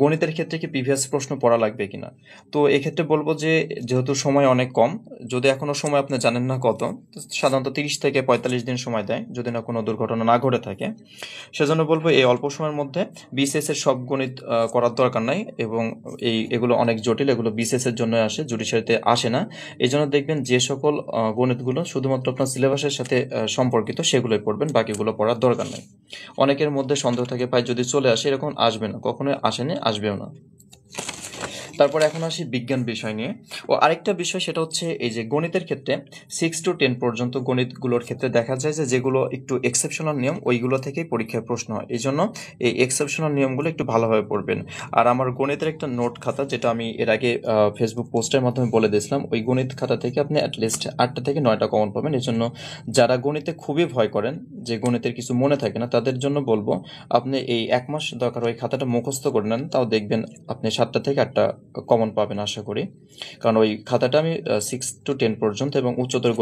গণিতের ক্ষেত্রে কি প্রিভিয়াস প্রশ্ন পড়া লাগবে কিনা? তো এক্ষেত্রে বলবো যে যেহেতু সময় অনেক কম, যদি এখনো সময় আপনি জানেন না কত, তো সাধারণত 30 থেকে 45 দিন সময় দেয় যদি না কোনো দুর্ঘটনা না ঘটে থাকে। সেজন্য বলবো এই অল্প সময়ের মধ্যে বিসিএস এর সব গণিত করার দরকার নাই, এবং এগুলো অনেক জটিল, এগুলো বিসিএস এর জন্য আসে, জুডিশিয়ারিতে আসে না। এই জন্য দেখবেন যে সকল গণিতগুলো শুধুমাত্র আপনার সিলেবাসের সাথে সম্পর্কিত সেগুলোই পড়বেন, বাকিগুলো পড়ার দরকার নেই। অনেকের মধ্যে সন্দেহ থাকে ভাই যদি চলে আসে, এরকম আসবে না, কখনোই আসেনি, আসবেও না। তারপর এখন আসি বিজ্ঞান বিষয় নিয়ে। আরেকটা বিষয় সেটা হচ্ছে এই যে গণিতের ক্ষেত্রে 6 to 10 পর্যন্ত গণিতগুলোর ক্ষেত্রে দেখা যায় যে যেগুলো একটু এক্সেপশনাল নিয়ম ওইগুলো থেকেই পরীক্ষায় প্রশ্ন হয়, এই জন্য এই এক্সেপশনাল নিয়মগুলো একটু ভালোভাবে পড়বেন। আর আমার গণিতের একটা নোট খাতা, যেটা আমি এর আগে ফেসবুক পোস্টের মাধ্যমে বলে দিয়েছিলাম, ওই গণিত খাতা থেকে আপনি অ্যাটলিস্ট 8টা থেকে 9টা কমন পাবেন। এই জন্য যারা গণিতে খুবই ভয় করেন যে গণিতের কিছু মনে থাকে না, তাদের জন্য বলবো আপনি এই 1 মাস দরকার ওই খাতাটা মুখস্থ করে নেন, তাও দেখবেন আপনি 7টা থেকে 8টা কমন পাবেন আশা করি। কারণ ওই খাতাটা আমি 6 to 10 পর্যন্ত এবং উচ্চতর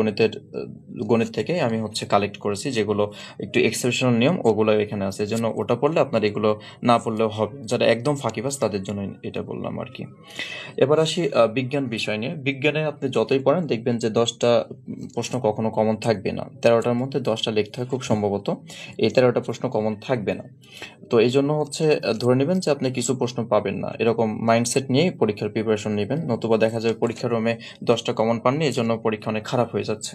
গণিত থেকে আমি হচ্ছে কালেক্ট করেছি, যেগুলো একটু এক্সেপশনাল নিয়ম ওগুলো এখানে আছে। এজন্য ওটা পড়লে আপনার এগুলো না পড়লেও হবে, যারা একদম ফাঁকিবাজ তাদের জন্য এটা বললাম আর কি। এবার আসি বিজ্ঞান বিষয় নিয়ে। বিজ্ঞানে আপনি যতই পড়েন দেখবেন যে 10টা প্রশ্ন কখনো কমন থাকবে না, 13টার মধ্যে 10টা লিখতে হয় খুব সম্ভবত, এই 13টা প্রশ্ন কমন থাকবে না। তো এই জন্য হচ্ছে ধরে নেবেন যে আপনি কিছু প্রশ্ন পাবেন না, এরকম মাইন্ডসেট নিয়েই পরীক্ষার প্রিপারেশন নেবেন, নতুবা দেখা যাবে পরীক্ষার রুমে 10টা কমন পাননি, এই জন্য পরীক্ষা অনেক খারাপ হয়ে যাচ্ছে।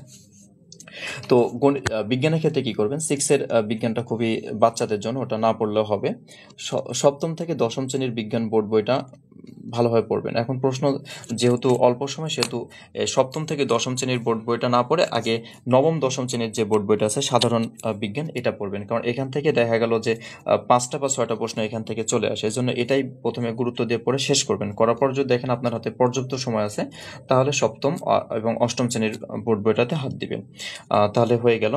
তো বিজ্ঞানের ক্ষেত্রে কি করবেন, 6-এর বিজ্ঞানটা খুবই বাচ্চাদের জন্য, ওটা না পড়লেও হবে। সপ্তম থেকে দশম শ্রেণীর বিজ্ঞান বোর্ড বইটা ভালোভাবে পড়বেন। এখন প্রশ্ন যেহেতু অল্প সময়, সেহেতু সপ্তম থেকে দশম শ্রেণীর বোর্ড বইটা না পড়ে আগে নবম দশম শ্রেণীর যে বোর্ড বইটা আছে সাধারণ বিজ্ঞান, এটা পড়বেন, কারণ এখান থেকে দেখা গেল যে 5টা বা 6টা প্রশ্ন এখান থেকে চলে আসে। এই জন্য এটাই প্রথমে গুরুত্ব দিয়ে পড়ে শেষ করবেন। করার পর যদি দেখেন আপনার হাতে পর্যাপ্ত সময় আছে, তাহলে সপ্তম এবং অষ্টম শ্রেণীর বোর্ড বইটাতে হাত দিবেন, তাহলে হয়ে গেল।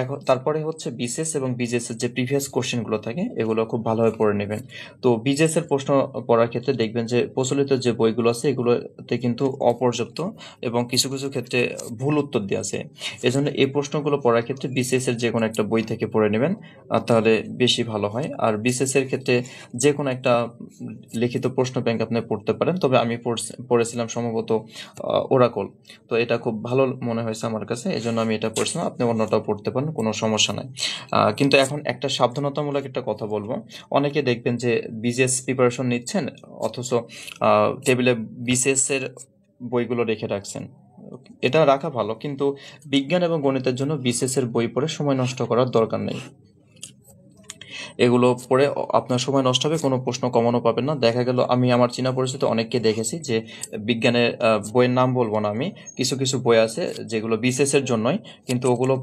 এখন তারপরে হচ্ছে বিসিএস এবং বিজিএস এর যে প্রিভিয়াস কোশ্চেনগুলো থাকে এগুলো খুব ভালোভাবে পড়ে নেবেন। তো বিজিএস এর প্রশ্ন পড়ার ক্ষেত্রে দেখবেন যে প্রচলিত যে বইগুলো আছে এগুলোতে কিন্তু অপর্যাপ্ত এবং কিছু কিছু ক্ষেত্রে ভুল উত্তর দেওয়া আছে। এজন্য এই প্রশ্নগুলো পড়ার ক্ষেত্রে বিসিএস এর যে কোনো একটা বই থেকে পড়ে নেবেন, তাহলে বেশি ভালো হয়। আর বিসিএস এর ক্ষেত্রে যে কোনো একটা লিখিত প্রশ্ন ব্যাংক আপনি পড়তে পারেন, তবে আমি পড়েছিলাম সম্ভবত ওরাকল, তো এটা খুব ভালো মনে হয়েছে আমার কাছে, এই জন্য আমি এটা পড়ছিলাম। আপনি অন্যটাও পড়তে পারেন, কোনো সমস্যা নাই। কিন্তু এখন একটা সাবধানতামূলক একটা কথা বলবো, অনেকে দেখবেন যে বিসিএস প্রিপারেশন নিচ্ছেন অথচ টেবিলে বিসিএস এর বইগুলো রেখে রাখছেন। এটা রাখা ভালো, কিন্তু বিজ্ঞান এবং গণিতের জন্য বিসিএস এর বই পড়ে সময় নষ্ট করার দরকার নেই। এগুলো পড়ে আপনার সময় নষ্ট হবে, কোনো প্রশ্ন কমনও পাবেন না। দেখা গেল আমি আমার চেনা পরিচিত অনেককে দেখেছি যে বিজ্ঞানের বইয়ের নাম বলবো না আমি, কিছু কিছু বই আছে যেগুলো বিসিএস এর জন্যই, কিন্তু ওগুলো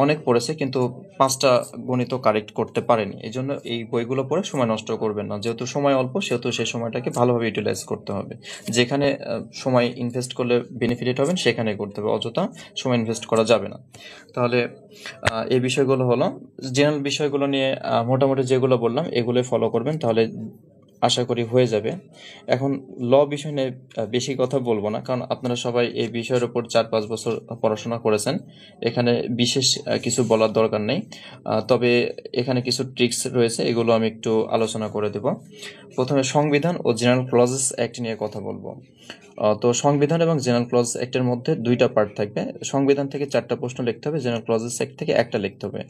অনেক পড়েছে কিন্তু 5টা গণিত কারেক্ট করতে পারেনি। এই জন্য এই বইগুলো পড়ে সময় নষ্ট করবেন না, যেহেতু সময় অল্প সেহেতু সেই সময়টাকে ভালোভাবে ইউটিলাইজ করতে হবে। যেখানে সময় ইনভেস্ট করলে বেনিফিটেড হবেন সেখানে করতে হবে, অযথা সময় ইনভেস্ট করা যাবে না। তাহলে এই বিষয়গুলো হলো জেনারেল বিষয়গুলো নিয়ে, মোটামুটি যেগুলো বললাম এগুলোই ফলো করবেন, তাহলে আশা করি হয়ে যাবে। এখন ল বিষয় নিয়ে বেশি কথা বলবো না, কারণ আপনারা সবাই এই বিষয়ের উপর 4-5 বছর পড়াশোনা করেছেন। এখানে বিশেষ কিছু বলার দরকার নেই। তবে এখানে কিছু ট্রিক্স রয়েছে, এগুলো আমি একটু আলোচনা করে দেব। প্রথমে সংবিধান ও জেনারেল ক্লজেস অ্যাক্ট নিয়ে কথা বলবো। তো সংবিধান এবং জেনারেল ক্লজ অ্যাক্টের মধ্যে 2টা পার্ট থাকবে। সংবিধান থেকে 4টা প্রশ্ন লিখতে হবে, জেনারেল ক্লজেস অ্যাক্ট থেকে একটা লিখতে হবে।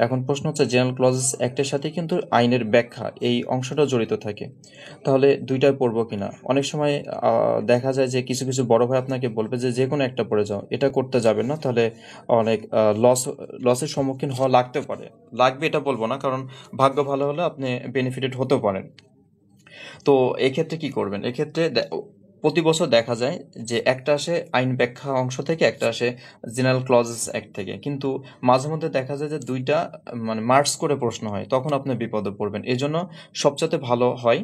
এখন প্রশ্ন হচ্ছে জেনারেল ক্লজেস অ্যাক্টের সাথে কিন্তু আইনের ব্যাখ্যা এই অংশটা জড়িত থাকে, তাহলে 2টায় পড়বো কিনা। অনেক সময় দেখা যায় যে কিছু কিছু বড় ভাই আপনাকে বলবে যে যে কোনো একটা পড়ে যাও, এটা করতে যাবেন না, তাহলে অনেক লসের সম্মুখীন হওয়া লাগতে পারে। লাগবে এটা বলবো না, কারণ ভাগ্য ভালো হলে আপনি বেনিফিটেড হতেও পারেন। তো এক্ষেত্রে কি করবেন, এক্ষেত্রে প্রতি বছর দেখা যায় যে একটা আসে আইন ব্যাখ্যা অংশ থেকে, একটা আসে জেনারেল ক্লজেস অ্যাক্ট থেকে, কিন্তু মাঝে মধ্যে দেখা যায় যে 2টা মানে মার্চ করে প্রশ্ন হয়, তখন আপনি বিপদে পড়বেন। এই জন্য সবচেয়ে ভালো হয়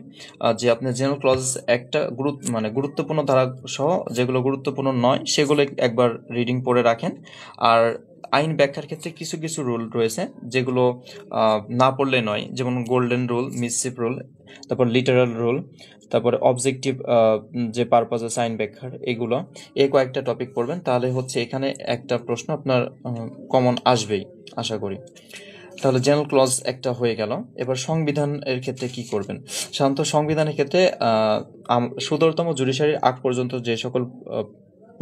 যে আপনি জেনারেল ক্লজেস একটা গুরুত্বপূর্ণ ধারা সহ যেগুলো গুরুত্বপূর্ণ নয় সেগুলো একবার রিডিং পড়ে রাখেন। আর আইন ব্যাখ্যার ক্ষেত্রে কিছু কিছু রুল রয়েছে যেগুলো না পড়লে নয়, যেমন গোল্ডেন রুল, মিসসিপ রুল, তারপর লিটারাল রুল, তারপরে অবজেক্টিভ যে পারপাস আছে আইন ব্যাখ্যার, এগুলো এই কয়েকটা টপিক পড়বেন, তাহলে হচ্ছে এখানে একটা প্রশ্ন আপনার কমন আসবেই আশা করি। তাহলে জেনারেল ক্লজ একটা হয়ে গেল। এবার সংবিধান এর ক্ষেত্রে কি করবেন। সাধারণত সংবিধানের ক্ষেত্রে 17তম জুডিশিয়ারির আগ পর্যন্ত যে সকল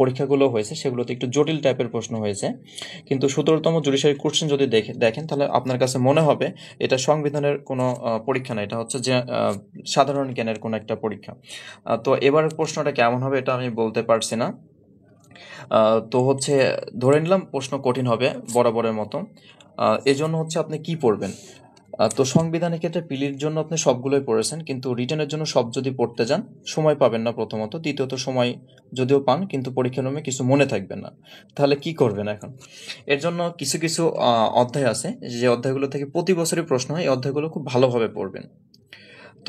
পরীক্ষাগুলো হয়েছে সেগুলোতে একটু জটিল টাইপের প্রশ্ন হয়েছে, কিন্তু 17তম জুডিশিয়ারি কোশ্চেন যদি দেখেন তাহলে আপনার কাছে মনে হবে এটা সংবিধানের কোনো পরীক্ষা না, এটা হচ্ছে যে সাধারণ জ্ঞানের কোনো একটা পরীক্ষা। তো এবার প্রশ্নটা কেমন হবে এটা আমি বলতে পারছি না। তো হচ্ছে ধরে নিলাম প্রশ্ন কঠিন হবে বরাবরের মতো। এজন্য হচ্ছে আপনি কি পড়বেন। তো সংবিধানের ক্ষেত্রে পিলির জন্য আপনি সবগুলোই পড়েছেন, কিন্তু রিটেনের জন্য সব যদি পড়তে যান সময় পাবেন না প্রথমত, দ্বিতীয়ত সময় যদিও পান কিন্তু পরীক্ষার রুমে কিছু মনে থাকবে না। তাহলে কি করবেন এখন। এর জন্য কিছু কিছু অধ্যায় আছে, যে অধ্যায়গুলো থেকে প্রতি বছরই প্রশ্ন হয়, এই অধ্যায়গুলো খুব ভালোভাবে পড়বেন।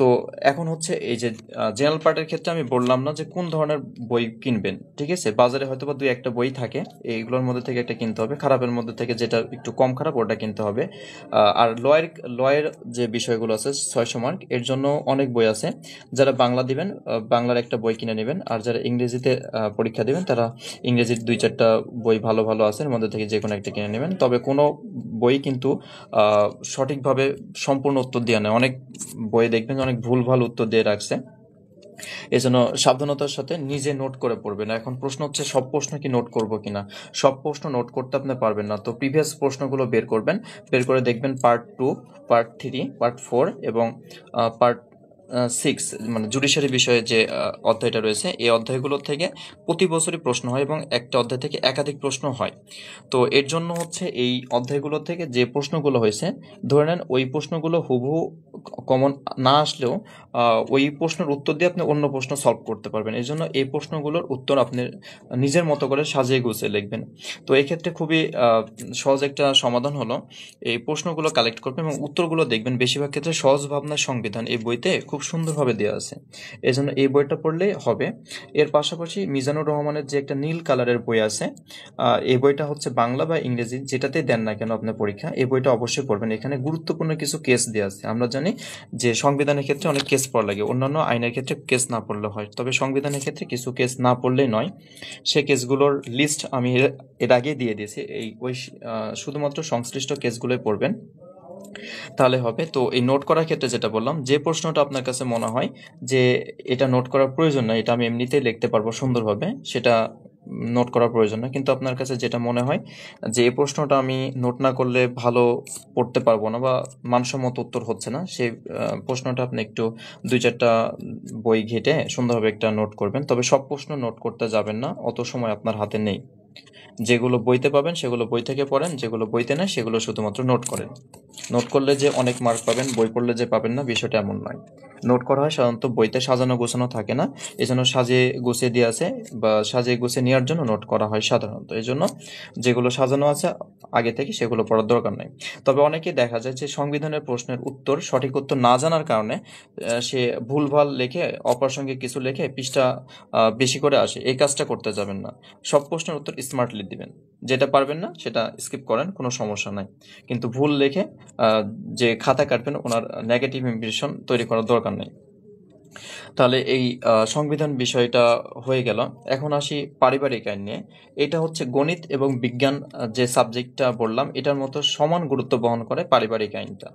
তো এখন হচ্ছে এই যে জেনারেল পার্টের ক্ষেত্রে আমি বললাম না যে কোন ধরনের বই কিনবেন, ঠিক আছে। বাজারে হয়তো বা 2-1টা বই থাকে, এইগুলোর মধ্যে থেকে একটা কিনতে হবে, খারাপের মধ্যে থেকে যেটা একটু কম খারাপ ওটা কিনতে হবে। আর লয়ের যে বিষয়গুলো আছে 600 মার্ক, এর জন্য অনেক বই আছে। যারা বাংলা দিবেন বাংলার একটা বই কিনে নেবেন, আর যারা ইংরেজিতে পরীক্ষা দিবেন তারা ইংরেজির 2-4টা বই ভালো ভালো আছে, এর মধ্যে থেকে যে কোনো একটা কিনে নেবেন। তবে কোনো বই কিন্তু সঠিকভাবে সম্পূর্ণ উত্তর দেওয়া নেই, অনেক বই দেখবেন অনেক ভুলভাল উত্তর দিয়ে রাখছে। এজন্য সাবধানতার সাথে নিজে নোট করে পড়বেন। এখন প্রশ্ন হচ্ছে সব প্রশ্ন কি নোট করব কিনা। সব প্রশ্ন নোট করতে আপনি পারবেন না, তো প্রিভিয়াস প্রশ্নগুলো বের করবেন, বের করে দেখবেন পার্ট 2, পার্ট 3, পার্ট 4 এবং পার্ট 6 মানে জুডিশিয়ারি বিষয়ে যে অধ্যায়টা রয়েছে, এই অধ্যায়গুলো থেকে প্রতি বছরই প্রশ্ন হয় এবং একটা অধ্যায় থেকে একাধিক প্রশ্ন হয়। তো এর জন্য হচ্ছে এই অধ্যায়গুলো থেকে যে প্রশ্নগুলো হয়েছে, ধরে নেন ওই প্রশ্নগুলো হুবহু কমন না আসলেও ওই প্রশ্নের উত্তর দিয়ে আপনি অন্য প্রশ্ন সলভ করতে পারবেন। এই জন্য এই প্রশ্নগুলোর উত্তর আপনি নিজের মতো করে সাজিয়ে গুছিয়ে লিখবেন। তো এই ক্ষেত্রে খুবই সহজ একটা সমাধান হলো এই প্রশ্নগুলো কালেক্ট করবেন এবং উত্তরগুলো দেখবেন। বেশিরভাগ ক্ষেত্রে সহজ ভাবনার সংবিধান এই বইতে খুব সুন্দরভাবে দেওয়া আছে, এই জন্য এই বইটা পড়লেই হবে। এর পাশাপাশি মিজানুর রহমানের যে একটা নীল কালারের বই আছে, এই বইটা হচ্ছে বাংলা বা ইংরেজি যেটাতেই দেন না কেন আপনার পরীক্ষা, এই বইটা অবশ্যই পড়বেন। এখানে গুরুত্বপূর্ণ কিছু কেস দেওয়া আছে। আমরা জানি যে সংবিধানের ক্ষেত্রে অনেক কেস পড়া লাগে, অন্যান্য আইনের ক্ষেত্রে কেস না পড়লে হয়, তবে সংবিধানের ক্ষেত্রে কিছু কেস না পড়লেই নয়। সে কেসগুলোর লিস্ট আমি এর আগে দিয়ে দিয়েছি, শুধুমাত্র সংশ্লিষ্ট কেসগুলোই পড়বেন তাহলে হবে। তো এই নোট করার ক্ষেত্রে যেটা বললাম, যে প্রশ্নটা আপনার কাছে মনে হয় যে এটা নোট করার প্রয়োজন না, এটা আমি এমনিতেই লিখতে পারবো সুন্দরভাবে, সেটা নোট করার প্রয়োজন না। কিন্তু আপনার কাছে যেটা মনে হয় যে এই প্রশ্নটা আমি নোট না করলে ভালো পড়তে পারবো না বা মানসম্মত উত্তর হচ্ছে না, সেই প্রশ্নটা আপনি একটু 2-4টা বই ঘেটে সুন্দরভাবে একটা নোট করবেন। তবে সব প্রশ্ন নোট করতে যাবেন না, অত সময় আপনার হাতে নেই। যেগুলো বইতে পাবেন সেগুলো বই থেকে পড়েন, যেগুলো বইতে নেই সেগুলো শুধুমাত্র নোট করেন। নোট করলে যে অনেক মার্ক পাবেন, বই পড়লে যে পাবেন না, বিষয়টা এমন নয়। নোট করা হয় সাধারণত, বইতে সাজানো গোছানো থাকে না, এজন্য সাজিয়ে গুছিয়ে দিয়ে আছে বা সাজিয়ে গুছিয়ে নেওয়ার জন্য নোট করা হয় সাধারণত। এই জন্য যেগুলো সাজানো আছে আগে থেকে সেগুলো পড়ার দরকার নেই। তবে অনেকেই দেখা যায় যে সংবিধানের প্রশ্নের উত্তর, সঠিক উত্তর না জানার কারণে সে ভুলভাল লেখে, অপ্রাসঙ্গিক কিছু লেখে পৃষ্ঠা বেশি করে আসে। এই কাজটা করতে যাবেন না। সব প্রশ্নের উত্তর স্মার্টলি দিবেন, যেটা পারবেন না সেটা স্কিপ করেন, কোনো সমস্যা নাই। কিন্তু ভুল লেখে যে খাতা কাটবেন, ওনার নেগেটিভ ইমপ্রেশন তৈরি করার দরকার নেই। তাহলে এই সংবিধান বিষয়টা হয়ে গেল। এখন আসি পারিবারিক আইন নিয়ে। এটা হচ্ছে গণিত এবং বিজ্ঞান, যে সাবজেক্টটা বললাম এটার মতো সমান গুরুত্ব বহন করে পারিবারিক আইনটা।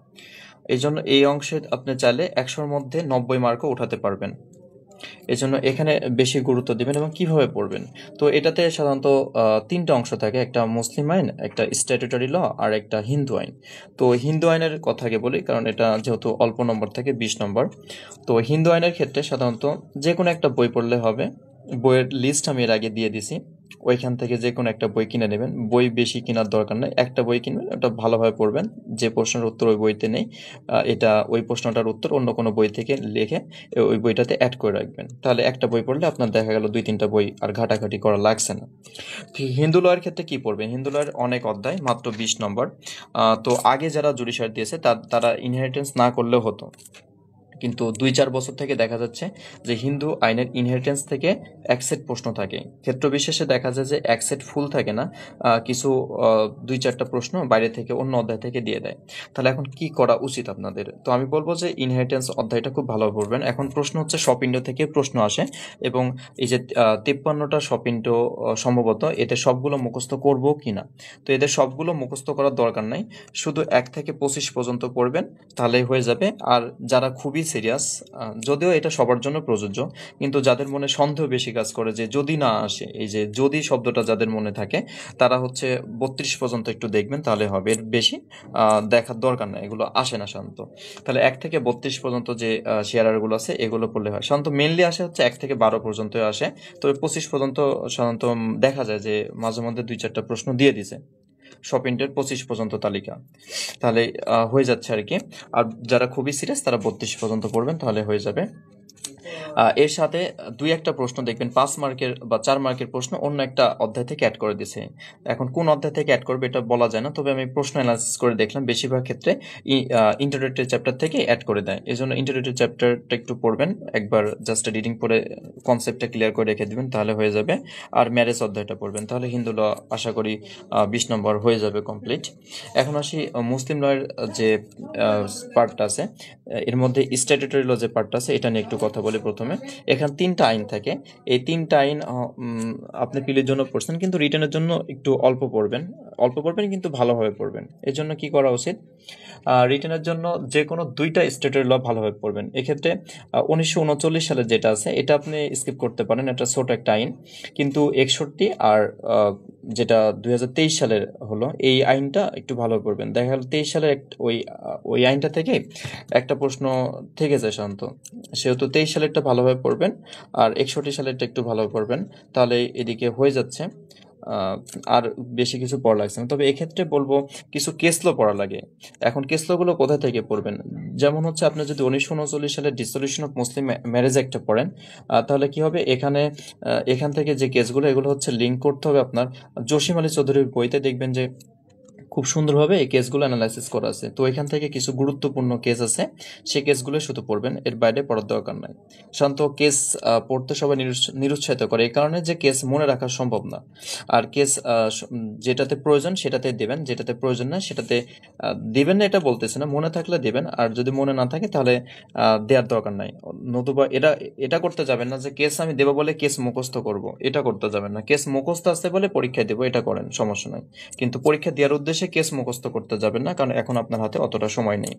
এই জন্য এই অংশে আপনি চাইলে 100-র মধ্যে 90 মার্কও উঠাতে পারবেন। এজন্য এখানে বেশি গুরুত্ব দিবেন এবং কিভাবে পড়বেন। তো এটাতে সাধারণত তিনটা অংশ থাকে, একটা মুসলিম আইন, একটা স্ট্যাটুটরি ল, আর একটা হিন্দু আইন। তো হিন্দু আইনের কথা আগে বলি, কারণ এটা যেহেতু অল্প নম্বর থাকে, 20 নম্বর। তো হিন্দু আইনের ক্ষেত্রে সাধারণত যে কোনো একটা বই পড়লে হবে। বইয়ের লিস্ট আমি এর আগে দিয়ে দিছি, ওইখান থেকে যে কোনো একটা বই কিনে নেবেন। বই বেশি কেনার দরকার নেই, একটা বই কিনবেন, ওটা ভালোভাবে পড়বেন। যে প্রশ্নের উত্তর ওই বইতে নেই, এটা ওই প্রশ্নটার উত্তর অন্য কোনো বই থেকে লিখে ওই বইটাতে অ্যাড করে রাখবেন। তাহলে একটা বই পড়লে আপনার দেখা গেল 2-3টা বই আর ঘাটাঘাটি করা লাগছে না। হিন্দু লয়ের ক্ষেত্রে কি পড়বেন? হিন্দু লয়ের অনেক অধ্যায়, মাত্র 20 নম্বর। তো আগে যারা জুডিশিয়ারি দিয়েছে তারা ইনহেরিটেন্স না করলেও হতো, কিন্তু 2-4 বছর থেকে দেখা যাচ্ছে যে হিন্দু আইনের ইনহেরিটেন্স থেকে এক সেট প্রশ্ন থাকে। ক্ষেত্র বিশেষে দেখা যায় যে এক সেট ফুল থাকে না, কিছু 2-4টা প্রশ্ন বাইরে থেকে অন্য অধ্যায় থেকে দিয়ে দেয়। তাহলে এখন কি করা উচিত আপনাদের? তো আমি বলবো যে ইনহেরিটেন্স অধ্যায়টা খুব ভালো পড়বেন। এখন প্রশ্ন হচ্ছে স্বপিণ্ড থেকে প্রশ্ন আসে, এবং এই যে 53টা স্বপিণ্ড সম্ভবত, এতে সবগুলো মুখস্থ করবো কিনা। তো এদের সবগুলো মুখস্থ করার দরকার নাই, শুধু 1 থেকে 25 পর্যন্ত পড়বেন, তাহলেই হয়ে যাবে। আর যারা খুবই সিরিয়াস, যদিও এটা সবার জন্য প্রযোজ্য, কিন্তু যাদের মনে সন্দেহ বেশি কাজ করে যে যদি না আসে, এই যে যদি শব্দটা যাদের মনে থাকে, তারা হচ্ছে 32 পর্যন্ত একটু দেখবেন, তাহলে হবে। এর বেশি দেখার দরকার নাই, এগুলো আসে না সাধারণত। তাহলে 1 থেকে 32 পর্যন্ত যে শেয়ারগুলো আছে এগুলো পড়লে হয়। সাধারণত মেনলি আসে হচ্ছে 1 থেকে 12 পর্যন্ত আসে, তবে 25 পর্যন্ত সাধারণত দেখা যায় যে মাঝে মধ্যে 2-4টা প্রশ্ন দিয়ে দিছে শপিংটের 25 পর্যন্ত তালিকা। তাহলে হয়ে যাচ্ছে আর কি। আর যারা খুবই সিরিয়াস তারা 32 পর্যন্ত পড়বেন, তাহলে হয়ে যাবে। এর সাথে 2-1টা প্রশ্ন দেখবেন 5 মার্কের বা 4 মার্কের প্রশ্ন অন্য একটা অধ্যায় থেকে অ্যাড করে দিছে। এখন কোন অধ্যায় থেকে অ্যাড করবে এটা বলা যায় না, তবে আমি প্রশ্ন অ্যানালাইসিস করে দেখলাম বেশিরভাগ ক্ষেত্রে ইন্টারোগেটিভ চ্যাপ্টার থেকে অ্যাড করে দেয়। এজন্য ইন্টারোগেটিভ চ্যাপ্টারটা একটু পড়বেন, একবার জাস্ট রিডিং পড়ে কনসেপ্টটা ক্লিয়ার করে রেখে দিবেন, তাহলে হয়ে যাবে। আর ম্যারেজ অধ্যায়টা পড়বেন, তাহলে হিন্দু ল আশা করি 20 নম্বর হয়ে যাবে কমপ্লিট। এখন আসি মুসলিম লয়ের যে পার্টটা আছে, এর মধ্যে স্ট্যাটুটরি ল যে পার্টটা আছে এটা নিয়ে একটু কথা বলি প্রথমে। এখানে 3টা আইন থাকে। এই 3টা আইন আপনি পিলির জন্য পড়ছেন, কিন্তু রিটেনের জন্য একটু অল্প পড়বেন। অল্প পড়বেন কিন্তু ভালোভাবে পড়বেন। এর জন্য কি করা উচিত? রিটেনের জন্য যে কোনো 2টা স্টেটের ল ভালোভাবে পড়বেন। এক্ষেত্রে 1939 সালে যেটা আছে এটা আপনি স্কিপ করতে পারেন, এটা ছোট একটা আইন। কিন্তু 61 আর যেটা 2023 সালের হলো, এই আইনটা একটু ভালো পড়বেন। দেখা গেল 23 সালের ওই আইনটা থেকে একটা প্রশ্ন থেকে যায় সাধারণত, সেহেতু 23 সালেরটা ভালোভাবে পড়বেন, আর 61 সালেরটা একটু ভালোভাবে পড়বেন, তাহলে এদিকে হয়ে যাচ্ছে। আর বেশি কিছু পড়া লাগছে না। তবে এক্ষেত্রে বলবো কিছু কেসলো পড়া লাগে। এখন কেসলোগুলো কোথা থেকে পড়বেন? যেমন হচ্ছে আপনি যদি 1939 সালে ডিসলিউশন অফ মুসলিম ম্যারেজ অ্যাক্টটা পড়েন, তাহলে কি হবে, এখান থেকে যে কেসগুলো এগুলো হচ্ছে লিঙ্ক করতে হবে আপনার জসিম আলী চৌধুরীর বইতে। দেখবেন যে খুব সুন্দরভাবে এই কেসগুলো অ্যানালাইসিস করা আছে। তো এখান থেকে কিছু গুরুত্বপূর্ণ কেস আছে, সেই কেসগুলো শুধু পড়বেন, এর বাইরে পড়ার দরকার নাই। সাধারণত কেস পড়তে সবাই নিরুৎসাহিত করে, এই কারণে যে কেস মনে রাখা সম্ভব না। আর কেস যেটাতে প্রয়োজন সেটাতে দেবেন, যেটাতে প্রয়োজন না সেটাতে দিবেন না, এটা বলতেছে না, মনে থাকলে দেবেন, আর যদি মনে না থাকে তাহলে দেওয়ার দরকার নাই। নতুবা এটা করতে যাবেন না যে কেস আমি দেবো বলে কেস মুখস্থ করব, এটা করতে যাবেন না। কেস মুখস্থ আসতে বলে পরীক্ষায় দেবো, এটা করেন, সমস্যা নাই। কিন্তু পরীক্ষা দেওয়ার উদ্দেশ্যে কেস মুখস্থ করতে যাবেন না, কারণ এখন আপনার হাতে অতটা সময় নেই।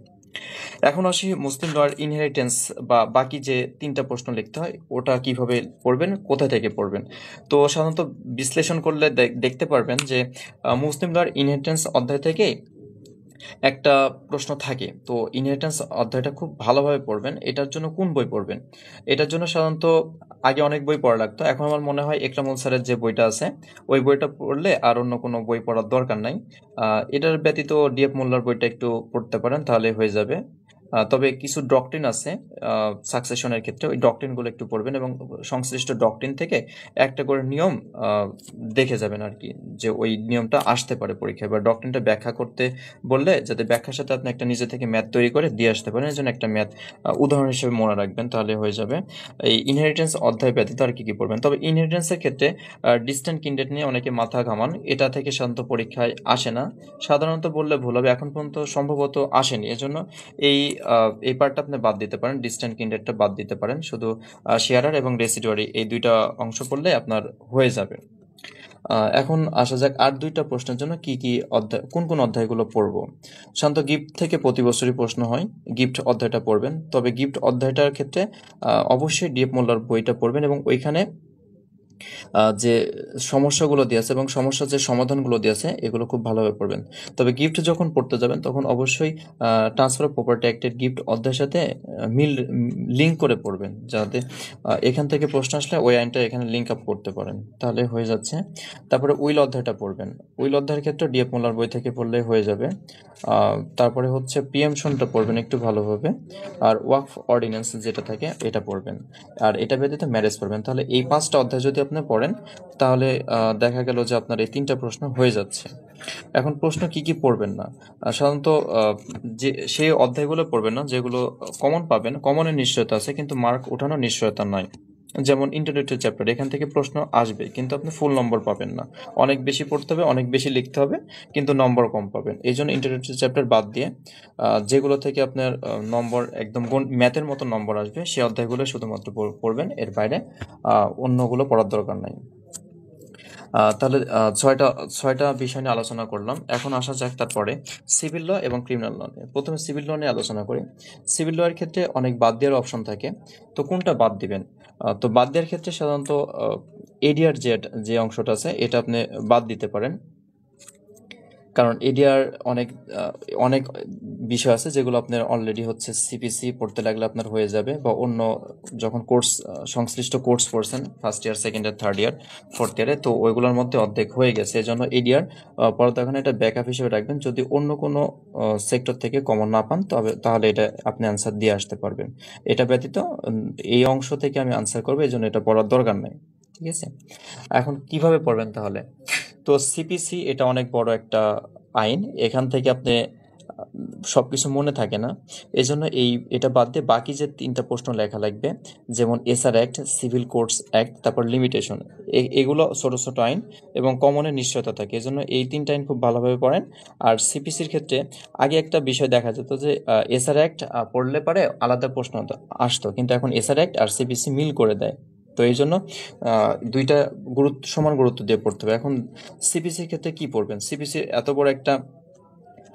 এখন আসি মুসলিম লয়ের ইনহেরিটেন্স বা বাকি যে 3টা প্রশ্ন লিখতে হয় ওটা কিভাবে পড়বেন, কোথা থেকে পড়বেন। তো সাধারণত বিশ্লেষণ করলে দেখতে পারবেন যে মুসলিম লয়ের ইনহেরিটেন্স অধ্যায় থেকে একটা প্রশ্ন থাকে, তো ইনহেরিটেন্স অধ্যায়টা খুব ভালোভাবে পড়বেন। এটার জন্য কোন বই পড়বেন? এটার জন্য সাধারণত আগে অনেক বই পড়া লাগতো, এখন আমার মনে হয় একরামুল স্যারের যে বইটা আছে ওই বইটা পড়লে আর অন্য কোনো বই পড়ার দরকার নাই। এটার ব্যতীত ডিএফ মোল্লার বইটা একটু পড়তে পারেন, তাহলে হয়ে যাবে। তবে কিছু ডক্ট্রিন আছে সাকসেশনের ক্ষেত্রে, ওই ডক্ট্রিনগুলো একটু পড়বেন এবং সংশ্লিষ্ট ডক্ট্রিন থেকে একটা করে নিয়ম দেখে যাবেন আর কি, যে ওই নিয়মটা আসতে পারে পরীক্ষায়, বা ডক্ট্রিনটা ব্যাখ্যা করতে বললে যাতে ব্যাখ্যার সাথে আপনি একটা নিজে থেকে ম্যাথ তৈরি করে দিয়ে আসতে পারেন, এর জন্য একটা ম্যাথ উদাহরণ হিসেবে মনে রাখবেন, তাহলে হয়ে যাবে। এই ইনহেরিটেন্স অধ্যায় ব্যতীত আর কি কি পড়বেন? তবে ইনহেরিটেন্সের ক্ষেত্রে ডিস্ট্যান্ট কিন্ডেড নিয়ে অনেকে মাথা ঘামান, এটা থেকে সাধারণত পরীক্ষায় আসে না। সাধারণত বললে ভুল হবে, এখন পর্যন্ত সম্ভবত আসেনি, এজন্য এই এই পার্টটা আপনি বাদ দিতে পারেন, ডিস্ট্যান্ট কিন্ডেডটা বাদ দিতে পারেন, শুধু শেয়ারার এবং রেসিডুয়ারি এই দুইটা অংশ পড়লে আপনার হয়ে যাবে। এখন আসা যাক আর দুইটা প্রশ্নের জন্য কি কি অধ্যায়, কোন কোন অধ্যায়গুলো পড়বো। সাধারণত গিফট থেকে প্রতি বছরই প্রশ্ন হয়, গিফট অধ্যায়টা পড়বেন। তবে গিফট অধ্যায়টার ক্ষেত্রে অবশ্যই ডিএফ মোল্লার বইটা পড়বেন এবং ওইখানে যে সমস্যাগুলো দিয়ে আছে এবং সমস্যার যে সমাধানগুলো দিয়ে আছে এগুলো খুব ভালোভাবে পড়বেন। তবে গিফট যখন পড়তে যাবেন তখন অবশ্যই ট্রান্সফার অফ প্রপার্টি অ্যাক্টের গিফট অধ্যায়ের সাথে লিঙ্ক করে পড়বেন, যাতে এখান থেকে প্রশ্ন আসলে ওই আইনটা এখানে লিঙ্ক আপ করতে পারেন, তাহলে হয়ে যাচ্ছে। তারপরে উইল অধ্যায়টা পড়বেন, উইল অধ্যায়ের ক্ষেত্রে ডিএফ মোল্লার বই থেকে পড়লে হয়ে যাবে। তারপরে হচ্ছে প্রিএমশনটা পড়বেন একটু ভালোভাবে, আর ওয়াকফ অর্ডিন্যান্স যেটা থাকে এটা পড়বেন, আর এটা ব্যতীত ম্যারেজ পড়বেন। তাহলে এই 5টা অধ্যায় যদি আপনি পড়েন তাহলে দেখা গেল যে আপনার এই 3টা প্রশ্ন হয়ে যাচ্ছে। এখন প্রশ্ন কি কি পড়বেন না, সাধারণত যে সেই অধ্যায়গুলো পড়বেন না যেগুলো কমন পাবেন, কমনের নিশ্চয়তা আছে কিন্তু মার্ক ওঠানোর নিশ্চয়তা নয়। যেমন ইন্ট্রোডাক্টরি চ্যাপ্টার, এখান থেকে প্রশ্ন আসবে কিন্তু আপনি ফুল নম্বর পাবেন না, অনেক বেশি পড়তে হবে, অনেক বেশি লিখতে হবে, কিন্তু নম্বর কম পাবেন। এই জন্য ইন্ট্রোডাক্টরি চ্যাপ্টার বাদ দিয়ে যেগুলো থেকে আপনার নম্বর একদম ম্যাথের মতো নম্বর আসবে সেই অধ্যায়গুলো শুধুমাত্র পড়বেন, এর বাইরে অন্যগুলো পড়ার দরকার নাই। তাহলে ছয়টা ছয়টা বিষয় নিয়ে আলোচনা করলাম। এখন আসা যাক তারপরে সিভিল ল এবং ক্রিমিনাল ল নিয়ে। প্রথমে সিভিল ল নিয়ে আলোচনা করি। সিভিল ল এর ক্ষেত্রে অনেক বাদ দেওয়ার অপশন থাকে, তো কোনটা বাদ দিবেন? তো বাদ দেওয়ার ক্ষেত্রে সাধারণত এডিআর যে অংশটা আছে এটা আপনি বাদ দিতে পারেন, কারণ এডিআর অনেক অনেক বিষয় আছে যেগুলো আপনার অলরেডি হচ্ছে সিপিসি পড়তে লাগলে আপনার হয়ে যাবে, বা অন্য যখন কোর্স সংশ্লিষ্ট কোর্স পড়ছেন first year, second year, third year, fourth ইয়ারে, তো ওইগুলোর মধ্যে অর্ধেক হয়ে গেছে। এজন্য এডিআর পরে তখন এটা ব্যাকআপ হিসেবে রাখবেন, যদি অন্য কোনো সেক্টর থেকে কমন না পান তাহলে এটা আপনি আনসার দিয়ে আসতে পারবেন। এটা ব্যতীত এই অংশ থেকে আমি আনসার করবো, এই জন্য এটা পড়ার দরকার নাই। ঠিক আছে, এখন কিভাবে পড়বেন তাহলে? তো সিপিসি এটা অনেক বড় একটা আইন, এখান থেকে আপনি সবকিছু মনে থাকে না, এজন্য এটা বাদ দিয়ে বাকি যে 3টা প্রশ্ন লেখা লাগবে, যেমন SR act, civil courts act, তারপর লিমিটেশন, এগুলো ছোট ছোট আইন এবং কমনের নিশ্চয়তা থাকে, এজন্য এই 3টা আইন খুব ভালোভাবে পড়েন। আর সিপিসির ক্ষেত্রে আগে একটা বিষয় দেখা যেত যে এসআর অ্যাক্ট পড়লে পারে আলাদা প্রশ্ন আসতো, কিন্তু এখন এসআর অ্যাক্ট আর সিপিসি মিল করে দেয়, তো এই জন্য দুইটা সমান গুরুত্ব দিয়ে পড়তে হবে। এখন সিপিসির ক্ষেত্রে কি পড়বেন? সিপিসির এত বড় একটা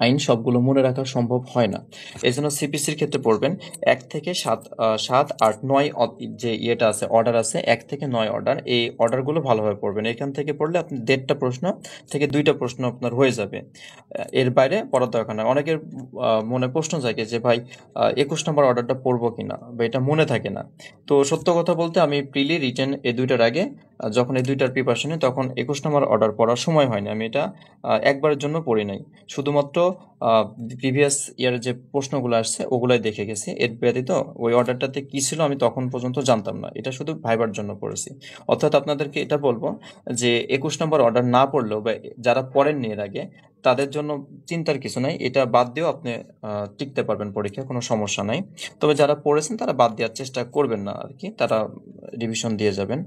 আইন সবগুলো মনে রাখা সম্ভব হয় না, এই জন্য সিপিসির ক্ষেত্রে পড়বেন 1 থেকে 7, 7, 8, 9 যে ইয়েটা আছে, অর্ডার আছে 1 থেকে 9 অর্ডার, এই অর্ডারগুলো ভালোভাবে পড়বেন। এখান থেকে পড়লে আপনি 1.5টা প্রশ্ন থেকে 2টা প্রশ্ন আপনার হয়ে যাবে, এর বাইরে পড়ার দরকার নয়। অনেকের মনে প্রশ্ন জাগে যে ভাই 21 নম্বর অর্ডারটা পড়বো কিনা, বা এটা মনে থাকে না। তো সত্য কথা বলতে আমি প্রিলি রিটেন এই দুইটার আগে যখন এই দুইটার প্রিপারেশনে, তখন 21 নম্বর অর্ডার পড়ার সময় হয়নি, আমি এটা একবারের জন্য পড়ি নাই, শুধুমাত্র প্রিভিয়াস ইয়ারের যে প্রশ্নগুলো আসছে ওগুলাই দেখে গেছি, এর ব্যতীত ওই অর্ডারটাতে কি ছিল আমি তখন পর্যন্ত জানতাম না, এটা শুধু ভাইবার জন্য পড়েছি। অর্থাৎ আপনাদেরকে এটা বলবো যে 21 নম্বর অর্ডার না পড়লেও, বা যারা পড়েননি এর আগে, তাদের জন্য চিন্তার কিছু নাই, এটা বাদ দিয়েও আপনি টিকতে পারবেন পরীক্ষায়, কোনো সমস্যা নাই। তবে যারা পড়েছেন তারা বাদ দেওয়ার চেষ্টা করবেন না আর কি, তারা রিভিশন দিয়ে যাবেন।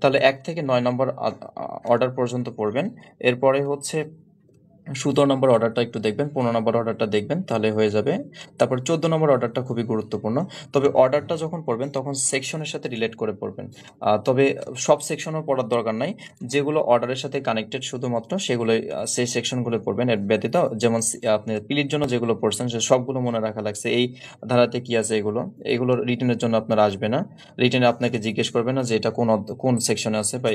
তাহলে 1 থেকে 9 নম্বর অর্ডার পর্যন্ত পড়বেন। এরপরে হচ্ছে 17 নম্বর অর্ডারটা একটু দেখবেন, 15 নম্বর অর্ডারটা দেখবেন, তাহলে হয়ে যাবে। তারপর 14 নম্বর অর্ডারটা খুবই গুরুত্বপূর্ণ, তবে অর্ডারটা যখন পড়বেন তখন সেকশনের সাথে রিলেট করে পড়বেন। তবে সব সেকশনও পড়ার দরকার নাই, যেগুলো অর্ডারের সাথে কানেক্টেড শুধুমাত্র সেগুলোই, সেই সেকশনগুলো পড়বেন। এর ব্যতীত যেমন আপনি পিলির জন্য যেগুলো পড়ছেন সে সবগুলো মনে রাখা লাগছে, এই ধারাতে কি আছে এগুলো রিটেনের জন্য আপনার আসবে না, রিটেনে আপনাকে জিজ্ঞেস করবে না যে এটা কোন সেকশনে আছে বা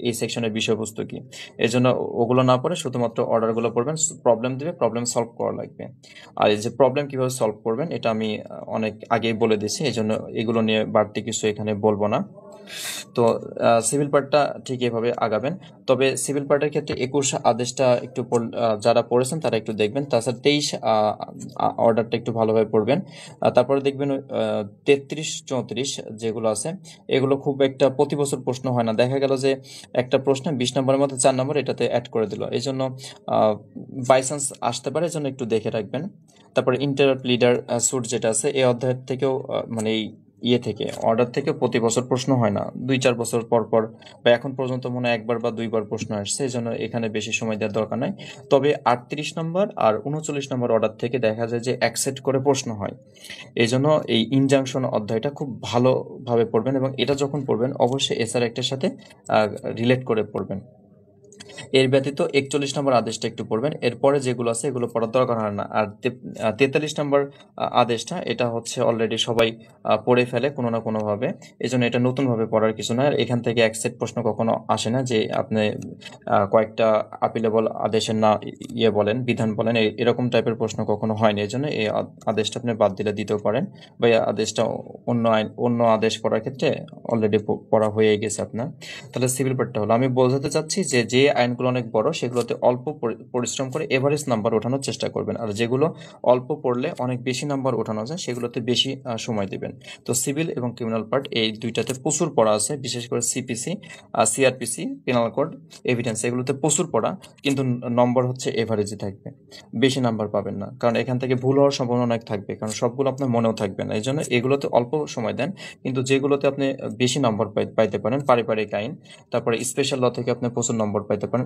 এই সেকশনের বিষয়বস্তু কি, এই জন্য ওগুলো না পড়ে শুধুমাত্র অর্ডারগুলো পড়বেন, প্রবলেম দিবে, প্রবলেম সলভ করা লাগবে। আর এই যে প্রবলেম কিভাবে সলভ করবেন এটা আমি অনেক আগেই বলে দিয়েছি, এই জন্য এগুলো নিয়ে বাড়তি কিছু এখানে বলবো না। তো সিভিল পার্টটা ঠিক এভাবে আগাবেন। তবে সিভিল পার্টের ক্ষেত্রে 21 আদেশটা একটু যারা পড়েছেন তারা একটু দেখবেন। তাছাড়া 23 অর্ডারটা একটু ভালোভাবে পড়বেন। তারপরে দেখবেন 33 34 যেগুলো আছে এগুলো খুব একটা প্রতি বছর প্রশ্ন হয় না। দেখা গেল যে একটা প্রশ্নে 20 নম্বরের মধ্যে 4 নম্বর এটাতে অ্যাড করে দিল, এই জন্য বাই চান্স আসতে পারে, এই জন্য একটু দেখে রাখবেন। তারপরে ইন্টারাপ্ট লিডার স্যুট যেটা আছে এই অধ্যায়ের থেকেও মানে এই থেকে অর্ডার থেকে প্রতি বছর প্রশ্ন হয় না, 2-4 বছর পর পর বা এখন পর্যন্ত মনে হয় একবার বা দুইবার প্রশ্ন আসছে, এই জন্য এখানে বেশি সময় দেওয়ার দরকার নাই। তবে 38 নম্বর আর 39 নম্বর অর্ডার থেকে দেখা যায় যে অ্যাকসেপ্ট করে প্রশ্ন হয়, এই জন্য এই ইনজাংশন অধ্যায়টা খুব ভালোভাবে পড়বেন, এবং এটা যখন পড়বেন অবশ্যই এসআর একটার সাথে রিলেট করে পড়বেন। এর ব্যতীত 41 নম্বর আদেশটা একটু পড়বেন, এরপরে যেগুলো আছে এগুলো পড়ার দরকার হয় না। আর 43 নম্বর আদেশটা এটা হচ্ছে অলরেডি সবাই পড়ে ফেলে কোনো না কোনোভাবে, এই জন্য এটা নতুনভাবে পড়ার কিছু না। আর এখান থেকে অ্যাকসেপ্ট প্রশ্ন কখনো আসে না যে আপনি কয়েকটা আপিলেবল আদেশের না ইয়ে বলেন, বিধান বলেন, এরকম টাইপের প্রশ্ন কখনো হয়নি, এই জন্য এই আদেশটা আপনি বাদ দিলে দিতেও পারেন, বা এই আদেশটা অন্য আদেশ পড়ার ক্ষেত্রে অলরেডি পড়া হয়ে গেছে আপনার। তাহলে সিভিল পার্টটা হলো, আমি বোঝাতে চাচ্ছি যে যে আইনগুলো অনেক বড় সেগুলোতে অল্প পরিশ্রম করে এভারেজ নাম্বার ওঠানোর চেষ্টা করবেন, আর যেগুলো অল্প পড়লে অনেক বেশি নাম্বার ওঠানো যায় সেগুলোতে বেশি সময় দিবেন। তো সিভিল এবং ক্রিমিনাল পার্ট এই দুইটাতে প্রচুর পড়া আছে, বিশেষ করে CPC, CrPC, penal code, evidence, এগুলোতে প্রচুর পড়া, কিন্তু নম্বর হচ্ছে এভারেজই থাকবে, বেশি নাম্বার পাবেন না, কারণ এখান থেকে ভুল হওয়ার সম্ভাবনা অনেক থাকবে, কারণ সবগুলো আপনার মনেও থাকবে না। এই জন্য এগুলোতে অল্প সময় দেন, কিন্তু যেগুলোতে আপনি বেশি নম্বর পাইতে পারেন, পারিবারিক আইন, তারপরে স্পেশাল ল থেকে আপনি প্রচুর নম্বর পাইতে পারেন,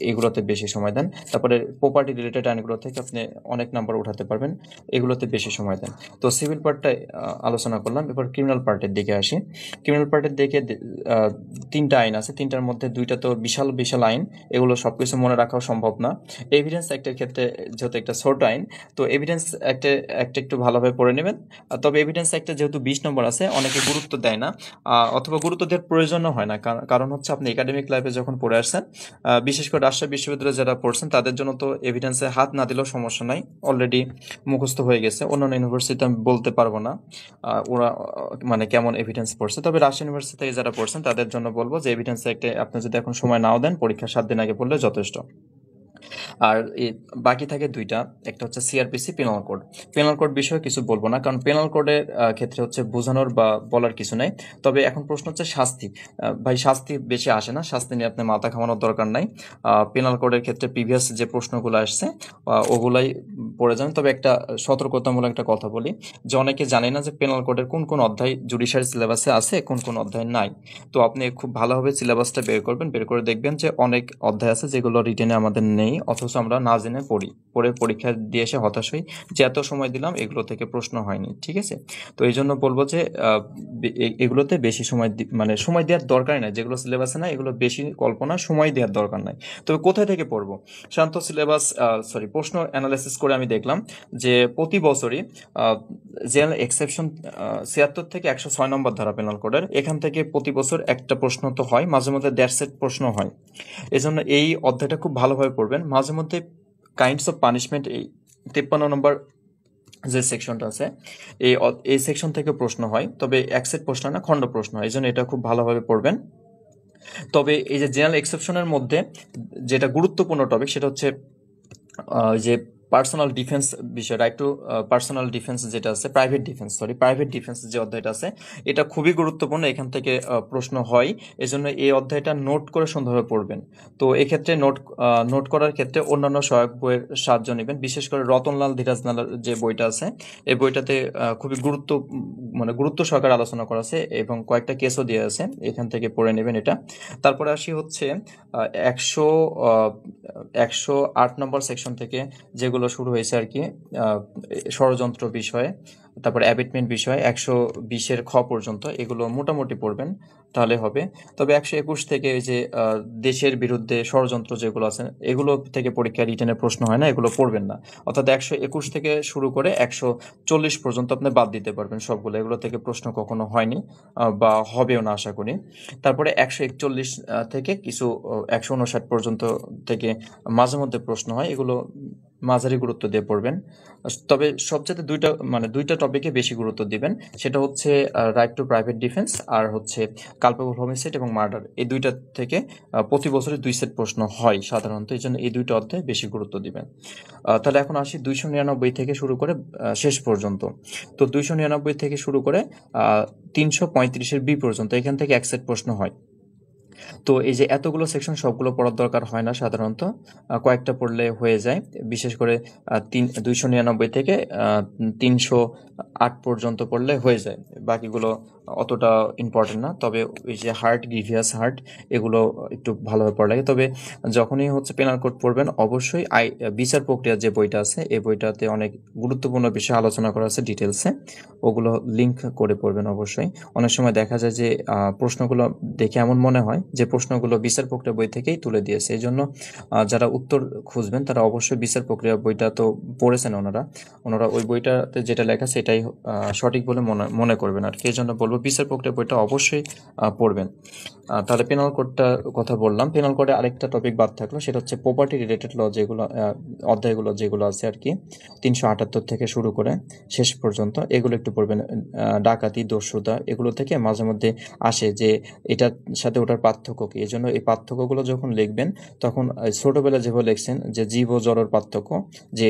এগুলোতে বেশি সময় দেন। তারপরে প্রপার্টি রিলেটেড আইনগুলো থেকে আপনি অনেক নাম্বার উঠাতে পারবেন, এগুলোতে বেশি সময় দেন। তো সিভিল পার্টটা আলোচনা করলাম, এবার ক্রিমিনাল পার্টের দিকে আসি। ক্রিমিনাল পার্টের দিকে 3টা আইন আছে, 3টার মধ্যে 2টা তো বিশাল বিশাল আইন, এগুলো সবকিছু মনে রাখাও সম্ভব না। এভিডেন্স অ্যাক্টের ক্ষেত্রে যেহেতু একটা ছোট আইন, তো এভিডেন্স একটা একটু ভালোভাবে পড়ে নেবেন। তবে এভিডেন্স অ্যাক্টে যেহেতু 20 নম্বর আছে অনেকে গুরুত্ব দেয় না, অথবা গুরুত্ব দেওয়ার প্রয়োজনও হয় না, কারণ হচ্ছে আপনি একাডেমিক লাইফে যখন পড়ে আসছেন, বিশেষ করে রাজশাহী বিশ্ববিদ্যালয়ে যারা পড়ছেন তাদের জন্য তো এভিডেন্সে হাত না দিলেও সমস্যা নাই, অলরেডি মুখস্থ হয়ে গেছে। অন্যান্য ইউনিভার্সিটিতে আমি বলতে পারবো না ওরা মানে কেমন এভিডেন্স পড়ছে, তবে রাজশাহী ইউনিভার্সিটি থেকে যারা পড়ছেন তাদের জন্য বলবো যে এভিডেন্স অ্যাক্টে আপনি যদি এখন সময় নাও দেন, পরীক্ষার 7 দিন আগে পড়লে যথেষ্ট। আর বাকি থাকে 2টা, একটা হচ্ছে CrPC, penal code. Penal code বিষয়ে কিছু বলবো না, কারণ পেনাল কোডের ক্ষেত্রে হচ্ছে বোঝানোর বা বলার কিছু নাই। তবে এখন প্রশ্ন হচ্ছে শাস্তি, ভাই শাস্তি বেশি আসে না, শাস্তি নিয়ে আপনি মাথা ঘামানোর দরকার নাই। পেনাল কোডের ক্ষেত্রে প্রিভিয়াস যে প্রশ্নগুলো আসছে ওগুলাই পড়ে যান। তবে একটা সতর্কতামূলক একটা কথা বলি, যে অনেকে জানে না যে পেনাল কোডের কোন কোন অধ্যায় জুডিশিয়ারি সিলেবাসে আছে, কোন কোন অধ্যায় নাই। তো আপনি খুব ভালোভাবে সিলেবাসটা বের করবেন, বের করে দেখবেন যে অনেক অধ্যায় আছে যেগুলো রিটেনে আমাদের নেই, অথচ আমরা না জেনে পড়ে পরীক্ষা দিয়ে এসে হতাশ হই যে এত সময় দিলাম এগুলো থেকে প্রশ্ন হয়নি। ঠিক আছে, তো এই জন্য বলবো যে এগুলোতে বেশি সময় মানে সময় দেওয়ার দরকারই নাই, যেগুলো সিলেবাসে না এগুলো বেশি কল্পনা, সময় দেওয়ার দরকার নাই। তবে কোথায় থেকে পড়বো? শান্ত সিলেবাস প্রশ্ন অ্যানালাইসিস করে আমি দেখলাম যে প্রতি বছরই জেনারেল এক্সেপশন 76 থেকে 106 নম্বর ধারা পেনাল কোডের, এখান থেকে প্রতি বছর একটা প্রশ্ন তো হয়, মাঝে মধ্যে 1.5 সেট প্রশ্ন হয়। এজন্য এই অধ্যায়টা খুব ভালোভাবে পড়বেন। মাঝে মধ্যে কাইন্ডস অফ পানিশমেন্ট, এই 53 নম্বর যে সেকশনটা আছে এই সেকশন থেকে প্রশ্ন হয়, তবে এক সেট প্রশ্ন না, খণ্ড প্রশ্ন হয়, এই জন্য এটা খুব ভালোভাবে পড়বেন। তবে এই যে জেনারেল এক্সেপশনের মধ্যে যেটা গুরুত্বপূর্ণ টপিক সেটা হচ্ছে যে পার্সোনাল ডিফেন্স বিষয়, রাইট টু পার্সোনাল ডিফেন্স যেটা আছে, প্রাইভেট ডিফেন্স যে অধ্যায়টা আছে এটা খুবই গুরুত্বপূর্ণ, এখান থেকে প্রশ্ন হয়, এজন্য এই অধ্যায়টা নোট করে সুন্দরভাবে পড়বেন। তো এক্ষেত্রে নোট করার ক্ষেত্রে অন্যান্য সহায়ক বইয়ের সাহায্য নেবেন, বিশেষ করে রতনলাল ধীরাজলালের যে বইটা আছে এই বইটাতে খুবই মানে গুরুত্ব সহকারে আলোচনা করা আছে, এবং কয়েকটা কেসও দেওয়া আছে, এখান থেকে পড়ে নেবেন এটা। তারপরে আসি হচ্ছে 108 নম্বর সেকশন থেকে, যেগুলো শুরু হয়েছে আর কি ষড়যন্ত্র বিষয়ে, তারপরে অ্যাবেটমেন্ট বিষয় 120-এর খ পর্যন্ত এগুলো মোটামুটি পড়বেন, তাহলে হবে। তবে 121 থেকে ওই যে দেশের বিরুদ্ধে ষড়যন্ত্র যেগুলো আছে এগুলো থেকে পরীক্ষা রিটেনের প্রশ্ন হয় না, এগুলো পড়বেন না। অর্থাৎ 121 থেকে শুরু করে 140 পর্যন্ত আপনি বাদ দিতে পারবেন সবগুলো, এগুলো থেকে প্রশ্ন কখনো হয়নি বা হবেও না আশা করি। তারপরে 141 থেকে কিছু 159 পর্যন্ত থেকে মাঝে মধ্যে প্রশ্ন হয়, এগুলো মাঝারি গুরুত্ব দিয়ে পড়বেন। তবে সবচেয়ে দুইটা টপিকে বেশি গুরুত্ব দিবেন, সেটা হচ্ছে রাইট টু প্রাইভেট ডিফেন্স আর হচ্ছে কালপেবল হোমিসাইড এবং মার্ডার। এই দুইটা থেকে প্রতি বছরে 2 সেট প্রশ্ন হয় সাধারণত, এই জন্য এই দুইটা অধ্যায়ে বেশি গুরুত্ব দিবেন। তাহলে এখন আসি 299 থেকে শুরু করে শেষ পর্যন্ত। তো 299 থেকে শুরু করে 335-এর বি পর্যন্ত এখান থেকে এক সেট প্রশ্ন হয়। তো এই যে এতগুলো সেকশন সবগুলো পড়ার দরকার হয় না সাধারণত, কয়েকটা পড়লে হয়ে যায়। বিশেষ করে 299 থেকে 308 পর্যন্ত পড়লে হয়ে যায়, বাকিগুলো অতটা ইম্পর্টেন্ট না। তবে ওই যে হার্ট, গ্রিভিয়াস হার্ট, এগুলো একটু ভালোভাবে পড়া লাগে। তবে যখনই হচ্ছে পেনাল কোড পড়বেন অবশ্যই বিচার প্রক্রিয়ার যে বইটা আছে এই বইটাতে অনেক গুরুত্বপূর্ণ বিষয় আলোচনা করা আছে ডিটেলসে, ওগুলো লিঙ্ক করে পড়বেন অবশ্যই। অনেক সময় দেখা যায় যে প্রশ্নগুলো দেখে এমন মনে হয় যে প্রশ্নগুলো বিচার প্রক্রিয়া বই থেকেই তুলে দিয়েছে। এই জন্য যারা উত্তর খুঁজবেন তারা অবশ্যই বিচার প্রক্রিয়া বইটা তো পড়েছেন ওনারা ওই বইটাতে যেটা লেখা সেটাই সঠিক বলে মনে করবেন আর কি। এই জন্য বলবো বিচার প্রক্রিয়া বইটা অবশ্যই পড়বেন। তাহলে পেনাল কোডটার কথা বললাম। পেনাল কোডে আরেকটা টপিক বাদ থাকলো, সেটা হচ্ছে প্রপার্টি রিলেটেড ল, যেগুলো অধ্যায়গুলো যেগুলো আছে আর কি 378 থেকে শুরু করে শেষ পর্যন্ত, এগুলো একটু পড়বেন। ডাকাতি, দস্যুতা, এগুলো থেকে মাঝে মধ্যে আসে যে এটার সাথে ওটার পার্থক্য কি। এই জন্য এই পার্থক্যগুলো যখন লিখবেন তখন ছোটবেলায় যেভাবে লিখছেন যে জীব ও জড়র পার্থক্য, যে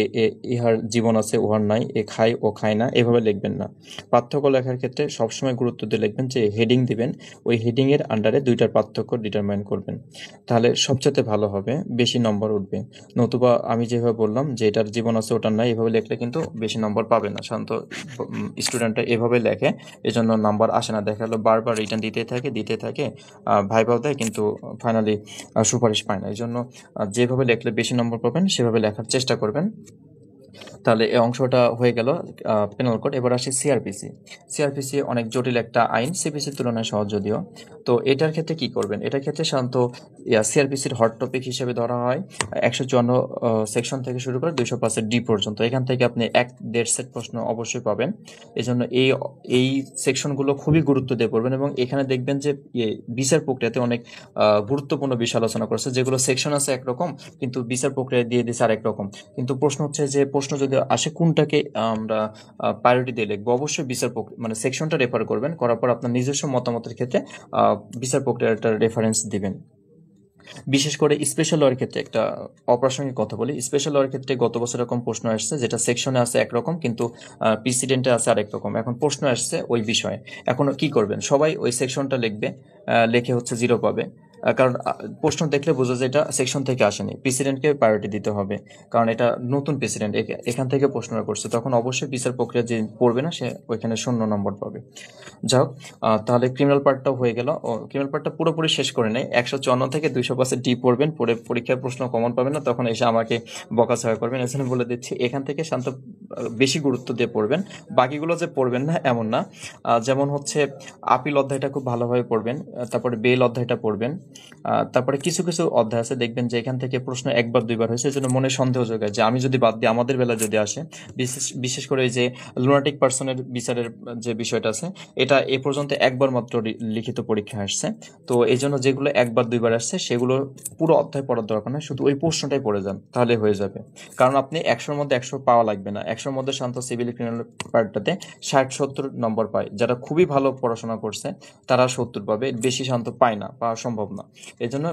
ইহার জীবন আছে উহার নাই, এ খায় ও খায় না, এভাবে লিখবেন না। পার্থক্য লেখার ক্ষেত্রে সবসময় গুরুত্ব দিয়ে লিখবেন, যে হেডিং দিবেন, ওই হেডিং এর আন্ডারে দুইটার পার্থক্য ডিটারমাইন করবেন, তাহলে সবচেয়ে ভালো হবে, বেশি নম্বর উঠবে। নতুবা আমি যেভাবে বললাম যে এটার জীবন আছে ওটার নাই, এভাবে লিখলে কিন্তু বেশি নম্বর পাবে না। শান্ত স্টুডেন্টরা এভাবে লেখে, এজন্য নাম্বার আসে না। দেখা গেলো বারবার রিটার্ন দিতে থাকে, ভাইভাও দেয়, কিন্তু ফাইনালি সুপারিশ পায় না। এই জন্য যেভাবে লিখলে বেশি নম্বর পাবেন সেভাবে লেখার চেষ্টা করবেন। তাহলে এই অংশটা হয়ে গেল পেনাল কোড। এবার আসি সিআরপিসি অনেক জটিল একটা আইন, সিপিসির তুলনায় সহজ যদিও। তো এটার ক্ষেত্রে কি করবেন, এটার ক্ষেত্রে সাধারণত সিআরপিসির হট টপিক হিসেবে ধরা হয় 154 সেকশন থেকে শুরু করে 205 ডি পর্যন্ত। এখান থেকে আপনি 1-1.5 সেট প্রশ্ন অবশ্যই পাবেন। এই জন্য এই সেকশনগুলো খুবই গুরুত্ব দিয়ে পড়বেন, এবং এখানে দেখবেন যে বিচার প্রক্রিয়াতে অনেক গুরুত্বপূর্ণ বিষয় আলোচনা করেছে, যেগুলো সেকশন আছে একরকম কিন্তু বিচার প্রক্রিয়া দিয়ে দিচ্ছে আরেক রকম। কিন্তু প্রশ্ন হচ্ছে যে প্রশ্ন যদি আসে কোনটাকে আমরা প্রায়োরিটি দিয়ে লিখবো, অবশ্যই বিচার প্রক্রিয়া সেকশনটা রেফার করবেন, করার পর আপনার নিজস্ব মতামতের ক্ষেত্রে বিচার প্রক্রিয়াটার রেফারেন্স দিবেন। বিশেষ করে স্পেশাল লয়ের ক্ষেত্রে একটা অপ্রাসঙ্গিক কথা বলি। স্পেশাল লয়ের ক্ষেত্রে গত বছর এরকম প্রশ্ন আসছে, যেটা সেকশনে আছে একরকম কিন্তু প্রিসিডেন্টে আছে আরেক রকম। এখন প্রশ্ন আসছে ওই বিষয়ে, এখন কি করবেন, সবাই ওই সেকশনটা লিখবে, লিখে হচ্ছে 0 পাবে। কারণ প্রশ্ন দেখলে বোঝা যায় এটা সেকশন থেকে আসেনি, প্রেসিডেন্টকে প্রায়োরিটি দিতে হবে, কারণ এটা নতুন প্রেসিডেন্ট, এখান থেকে প্রশ্নটা করছে, তখন অবশ্যই বিচার প্রক্রিয়া যে পড়বে না সে ওইখানে 0 নম্বর পাবে। যাই হোক, তাহলে ক্রিমিনাল পার্টটাও হয়ে গেল। ক্রিমিনাল পার্টটা পুরোপুরি শেষ করে নেই। 154 থেকে 205 ডি পড়বেন, পড়ে পরীক্ষার প্রশ্ন কমন পাবেন না, তখন এসে আমাকে বকাঝকা করবেন। এখানে বলে দিচ্ছি এখান থেকে শান্ত বেশি গুরুত্ব দিয়ে পড়বেন, বাকিগুলো যে পড়বেন না এমন না। যেমন হচ্ছে আপিল অধ্যায়টা খুব ভালোভাবে পড়বেন, তারপরে বেল অধ্যায়টা পড়বেন, তারপরে কিছু কিছু অধ্যায় আছে দেখবেন যে এখান থেকে প্রশ্ন 1 বার 2 বার হয়েছে, এই জন্য মনে সন্দেহ যোগায় যে আমি যদি বাদ দিই আমাদের বেলা যদি আসে। বিশেষ করে এই যে লুনাটিক পার্সনের বিচারের যে বিষয়টা আছে, এটা এ পর্যন্ত 1 বার মাত্র লিখিত পরীক্ষা আসছে। তো এই জন্য যেগুলো 1 বার 2 বার আসছে সেগুলো পুরো অধ্যায় পড়ার দরকার নেই, শুধু ওই প্রশ্নটাই পড়ে যান, তাহলে হয়ে যাবে। কারণ আপনি 100-র মধ্যে 100 পাওয়া লাগবে না। 100-র মধ্যে শান্ত সিভিল ক্রিমিনাল পার্টটাতে 60-70 নম্বর পায়, যারা খুবই ভালো পড়াশোনা করছে তারা 70 পাবে, বেশি শান্ত পায় না, পাওয়া সম্ভব না। এই জন্য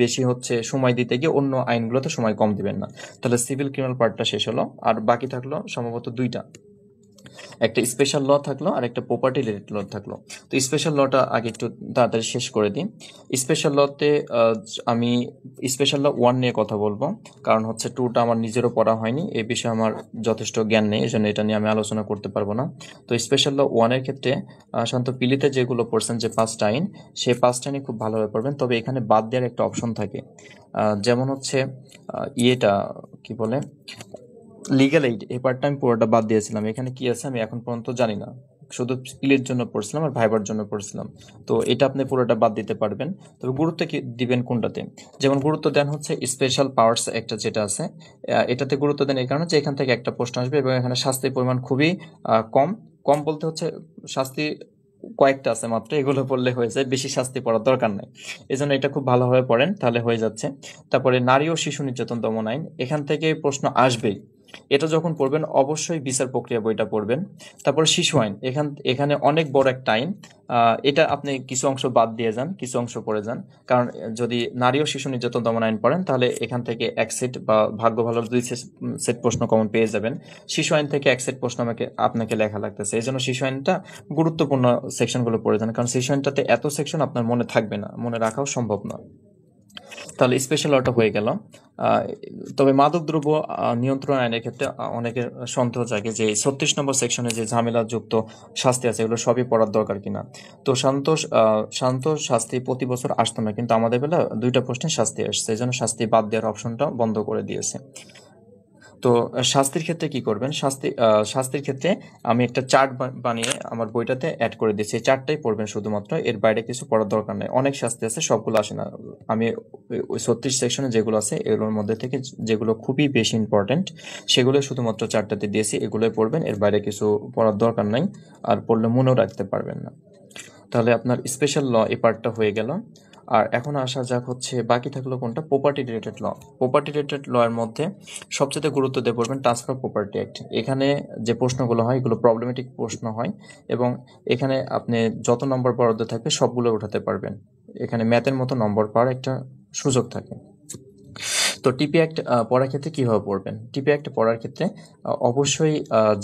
বেশি হচ্ছে সময় দিতে গিয়ে অন্য আইনগুলোতে সময় কম দিবেন না। তাহলে সিভিল ক্রিমিনাল পার্টটা শেষ হলো, আর বাকি থাকলো সম্ভবত 2টা, একটা স্পেশাল ল থাকলো আর একটা প্রপার্টি রিলেটেড ল থাকলো। তো স্পেশাল লটা আগে একটু তাড়াতাড়ি শেষ করে দিই। স্পেশাল লতে আমি স্পেশাল ল 1 নিয়ে কথা বলবো, কারণ হচ্ছে 2টা আমার নিজেরও পড়া হয়নি, এই বিষয়ে আমার যথেষ্ট জ্ঞান নেই, এই জন্য এটা নিয়ে আমি আলোচনা করতে পারবো না। তো স্পেশাল ল 1 এর ক্ষেত্রে শান্ত পিলিতে যেগুলো পড়ছেন যে 5টা আইন, সেই 5টা আইনই খুব ভালোভাবে পড়বেন। তবে এখানে বাদ দেওয়ার একটা অপশন থাকে, যেমন হচ্ছে ইয়েটা কি বলে লিগ্যাল এইড এই পার্টটা আমি পুরোটা বাদ দিয়েছিলাম। এখানে কি আছে আমি এখন পর্যন্ত জানি না, শুধু প্লের জন্য পড়ছিলাম আর ভাইবার জন্য পড়ছিলাম। তো এটা আপনি পুরোটা বাদ দিতে পারবেন। তবে গুরুত্ব কি দিবেন কোনটাতে? যেমন গুরুত্ব দেন হচ্ছে স্পেশাল পাওয়ার্স একটা যেটা আছে, এটাতে গুরুত্ব দেন এই কারণে যে এখান থেকে একটা প্রশ্ন আসবে এবং এখানে শাস্তির পরিমাণ খুবই কম। কম বলতে হচ্ছে শাস্তি কয়েকটা আছে মাত্র, এগুলো পড়লে হয়ে যায়, বেশি শাস্তি পড়ার দরকার নাই। এই জন্য এটা খুব ভালোভাবে পড়েন, তাহলে হয়ে যাচ্ছে। তারপরে নারী ও শিশু নির্যাতন দমন আইন, এখান থেকে প্রশ্ন আসবেই। এটা যখন পড়বেন অবশ্যই বিচার প্রক্রিয়া বইটা পড়বেন। তারপর শিশু আইন, এখানে অনেক বড় একটা আইন। এটা আপনি কিছু অংশ বাদ দিয়ে যান, কিছু অংশ পড়ে যান। কারণ যদি নারী ও শিশু নির্যাতন দমন আইন পড়েন তাহলে এখান থেকে এক সেট বা ভাগ্য ভালো দুই সেট প্রশ্ন কমন পেয়ে যাবেন। শিশু আইন থেকে এক সেট প্রশ্ন আপনাকে লেখা লাগতেছে, এই জন্য শিশু আইনটা গুরুত্বপূর্ণ সেকশনগুলো পড়ে যান, কারণ শিশু আইনটাতে এত সেকশন আপনার মনে থাকবে না, মনে রাখাও সম্ভব না। তাহলে স্পেশাল লটা হয়ে গেল। আহ, তবে মাদকদ্রব্য নিয়ন্ত্রণ আইনের ক্ষেত্রে অনেকের সন্দেহ জাগে যে 36 নম্বর সেকশনে যে ঝামেলাযুক্ত শাস্তি আছে এগুলো সবই পড়ার দরকার কিনা। তো শান্ত শাস্তি প্রতি বছর আসতো না, কিন্তু আমাদের বেলা দুইটা প্রশ্নে শাস্তি আসছে, এই জন্য শাস্তি বাদ দেওয়ার অপশনটা বন্ধ করে দিয়েছে। তো শাস্তির ক্ষেত্রে কি করবেন? শাস্তির ক্ষেত্রে আমি একটা চার্ট বানিয়ে আমার বইটাতে অ্যাড করে দিয়েছি, এই চার্টটাই পড়বেন শুধুমাত্র, এর বাইরে কিছু পড়ার দরকার নেই। অনেক শাস্তি আছে, সবগুলো আসে না। আমি ওই 36 সেকশনে যেগুলো আছে এগুলোর মধ্যে থেকে যেগুলো খুবই বেশি ইম্পর্টেন্ট সেগুলো শুধুমাত্র চার্টটাতে দিয়েছি, এগুলোই পড়বেন, এর বাইরে কিছু পড়ার দরকার নাই। আর পড়লে মনেও রাখতে পারবেন না। তাহলে আপনার স্পেশাল ল এই পার্টটা হয়ে গেল। আর এখন আসা যাক হচ্ছে বাকি থাকলো কোনটা, প্রপার্টি রিলেটেড ল। প্রপার্টি রিলেটেড ল এর মধ্যে সবচেয়ে গুরুত্ব দিয়ে পড়বেন ট্রান্সফার প্রপার্টি অ্যাক্ট। এখানে যে প্রশ্নগুলো হয় এগুলো প্রবলেমেটিক প্রশ্ন হয়, এবং এখানে আপনি যত নম্বর বরাদ্দ থাকবে সবগুলো উঠাতে পারবেন। এখানে ম্যাথের মতো নম্বর পাওয়ার একটা সুযোগ থাকে। তো টিপি অ্যাক্ট পড়ার ক্ষেত্রে কিভাবে পড়বেন? টিপি অ্যাক্ট পড়ার ক্ষেত্রে অবশ্যই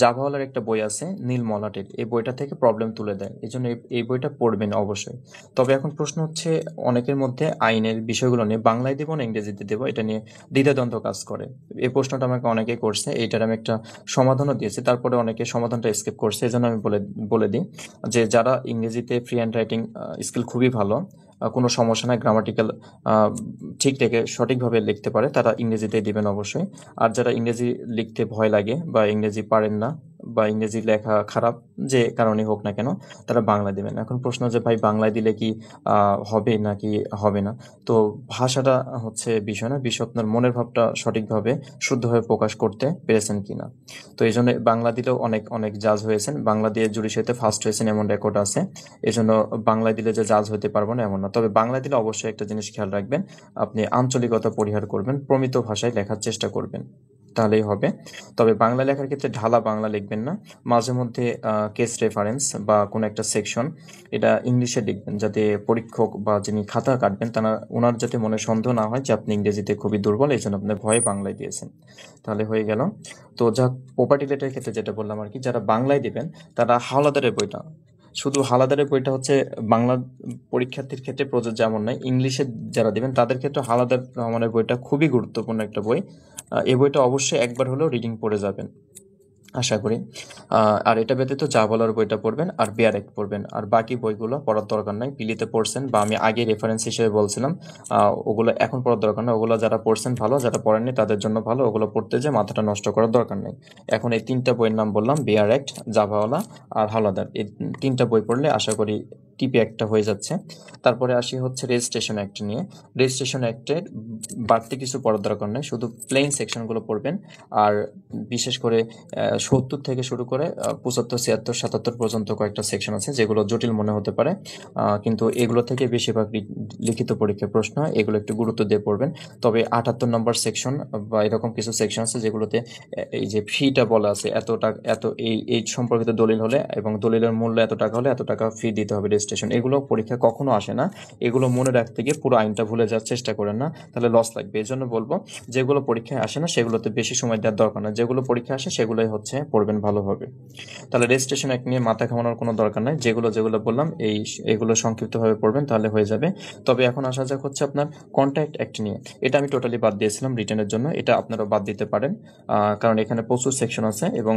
জাভাওয়ালার একটা বই আছে নীল মলাটের, এই বইটা থেকে প্রবলেম তুলে দেয়, এই জন্য এই বইটা পড়বেন অবশ্যই। তবে এখন প্রশ্ন হচ্ছে অনেকের মধ্যে আইনের বিষয়গুলো নিয়ে বাংলায় দেবো না ইংরেজিতে দেবো এটা নিয়ে দ্বিধাদ্বন্দ্ব কাজ করে। এই প্রশ্নটা আমাকে অনেকে করছে, এইটার আমি একটা সমাধানও দিয়েছি, তারপরে অনেকে সমাধানটা স্কিপ করছে, এই জন্য আমি বলে বলে দিই যে যারা ইংরেজিতে ফ্রি হ্যান্ড রাইটিং স্কিল খুবই ভালো, কোনো সমস্যা নাই, গ্রামাটিক্যাল ঠিক রেখে সঠিকভাবে লিখতে পারে তারা ইংরেজিতেই দিবেন অবশ্যই। আর যারা ইংরেজি লিখতে ভয় লাগে বা ইংরেজি পারেন না বা ইংরেজি লেখা খারাপ যে কারণে হোক না কেন, তারা বাংলা দিবেন। এখন প্রশ্ন যে ভাই বাংলায় দিলে কি হবে নাকি হবে না? তো ভাষাটা হচ্ছে বিষয় না, বিষয় আপনার মনের ভাবটা সঠিকভাবে শুদ্ধভাবে প্রকাশ করতে পেরেছেন কিনা। তো এই জন্য বাংলা দিলেও অনেক অনেক জাজ হয়েছেন, বাংলা দিয়ে জুডিশিয়ারিতে ফার্স্ট হয়েছেন এমন রেকর্ড আছে। এই জন্য বাংলায় দিলে যে জাজ হতে পারবো না এমন না। তবে বাংলায় দিলে অবশ্যই একটা জিনিস খেয়াল রাখবেন, আপনি আঞ্চলিকতা পরিহার করবেন, প্রমিত ভাষায় লেখার চেষ্টা করবেন, তাহলেই হবে। তবে বাংলা লেখার ক্ষেত্রে ঢালা বাংলা লিখবেন না, মাঝে মধ্যে কেস রেফারেন্স বা কোনো একটা সেকশন এটা ইংলিশে লিখবেন, যাতে পরীক্ষক বা যিনি খাতা কাটবেন তারা ওনার যাতে মনে সন্দেহ না হয় যে আপনি ইংরেজিতে খুবই দুর্বল, এই জন্য আপনি ভয়ে বাংলায় দিয়েছেন। তাহলে হয়ে গেল। তো যা প্রপার্টি লেটারের ক্ষেত্রে যেটা বললাম আর কি, যারা বাংলায় দিবেন তারা হাওলাদারের বইটা, শুধু হাওলাদারের বইটা হচ্ছে বাংলা পরীক্ষার্থীর ক্ষেত্রে প্রযোজ্য এমন নয়, ইংলিশে যারা দিবেন তাদের ক্ষেত্রে হাওলাদার রহমানের বইটা খুবই গুরুত্বপূর্ণ একটা বই। এই বইটা অবশ্যই একবার হলেও রিডিং পড়ে যাবেন আশা করি। আর এটা ব্যতীত যা বলার বইটা পড়বেন আর বিয়ার অ্যাক্ট পড়বেন, আর বাকি বইগুলো পড়ার দরকার নাই। পিলিতে পড়ছেন বা আমি আগে রেফারেন্স হিসেবে বলছিলাম, ওগুলো এখন পড়ার দরকার না, ওগুলো যারা পড়ছেন ভালো, যারা পড়েননি তাদের জন্য ভালো, ওগুলো পড়তে যে মাথাটা নষ্ট করার দরকার নেই। এখন এই তিনটা বইয়ের নাম বললাম, বিয়ার অ্যাক্ট, জাভাওয়ালা আর হাওলাদার, এই তিনটা বই পড়লে আশা করি টিপি একটা হয়ে যাচ্ছে। তারপরে আসি হচ্ছে রেজিস্ট্রেশন অ্যাক্ট নিয়ে। রেজিস্ট্রেশন অ্যাক্টের বাড়তি কিছু পড়ার দরকার নেই, শুধু প্লেন সেকশনগুলো পড়বেন। আর বিশেষ করে 70 থেকে শুরু করে 75, 76, 77 পর্যন্ত কয়েকটা সেকশন আছে যেগুলো জটিল মনে হতে পারে, কিন্তু এগুলো থেকে বেশিরভাগ লিখিত পরীক্ষার প্রশ্ন হয়, এগুলো একটু গুরুত্ব দিয়ে পড়বেন। তবে 78 নম্বর সেকশন বা এরকম কিছু সেকশন আছে যেগুলোতে এই যে ফিটা বলা আছে, এত টাকা, এত এই সম্পর্কিত দলিল হলে এবং দলিলের মূল্য এত টাকা হলে এত টাকা ফি দিতে হবে রেজিস্ট্রেশন, এগুলো পরীক্ষা কখনো আসে না। এগুলো মনে রাখতে গিয়ে পুরো আইনটা ভুলে যাওয়ার চেষ্টা করেন না, তাহলে লস লাগবে। এই জন্য বলবো যেগুলো পরীক্ষায় আসে না সেগুলোতে বেশি সময় দেওয়ার দরকার না, যেগুলো পরীক্ষা আসে সেগুলোই হচ্ছে পড়বেন ভালোভাবে। তাহলে রেজিস্ট্রেশন অ্যাক্ট নিয়ে মাথা ঘামানোর কোনো দরকার নাই, যেগুলো যেগুলো বললাম এগুলো সংক্ষিপ্তভাবে পড়বেন তাহলে হয়ে যাবে। তবে এখন আসা যাক হচ্ছে আপনার কন্ট্রাক্ট অ্যাক্ট নিয়ে। এটা আমি টোটালি বাদ দিয়েছিলাম রিটেনের জন্য, এটা আপনারা বাদ দিতে পারেন, কারণ এখানে প্রচুর সেকশন আছে এবং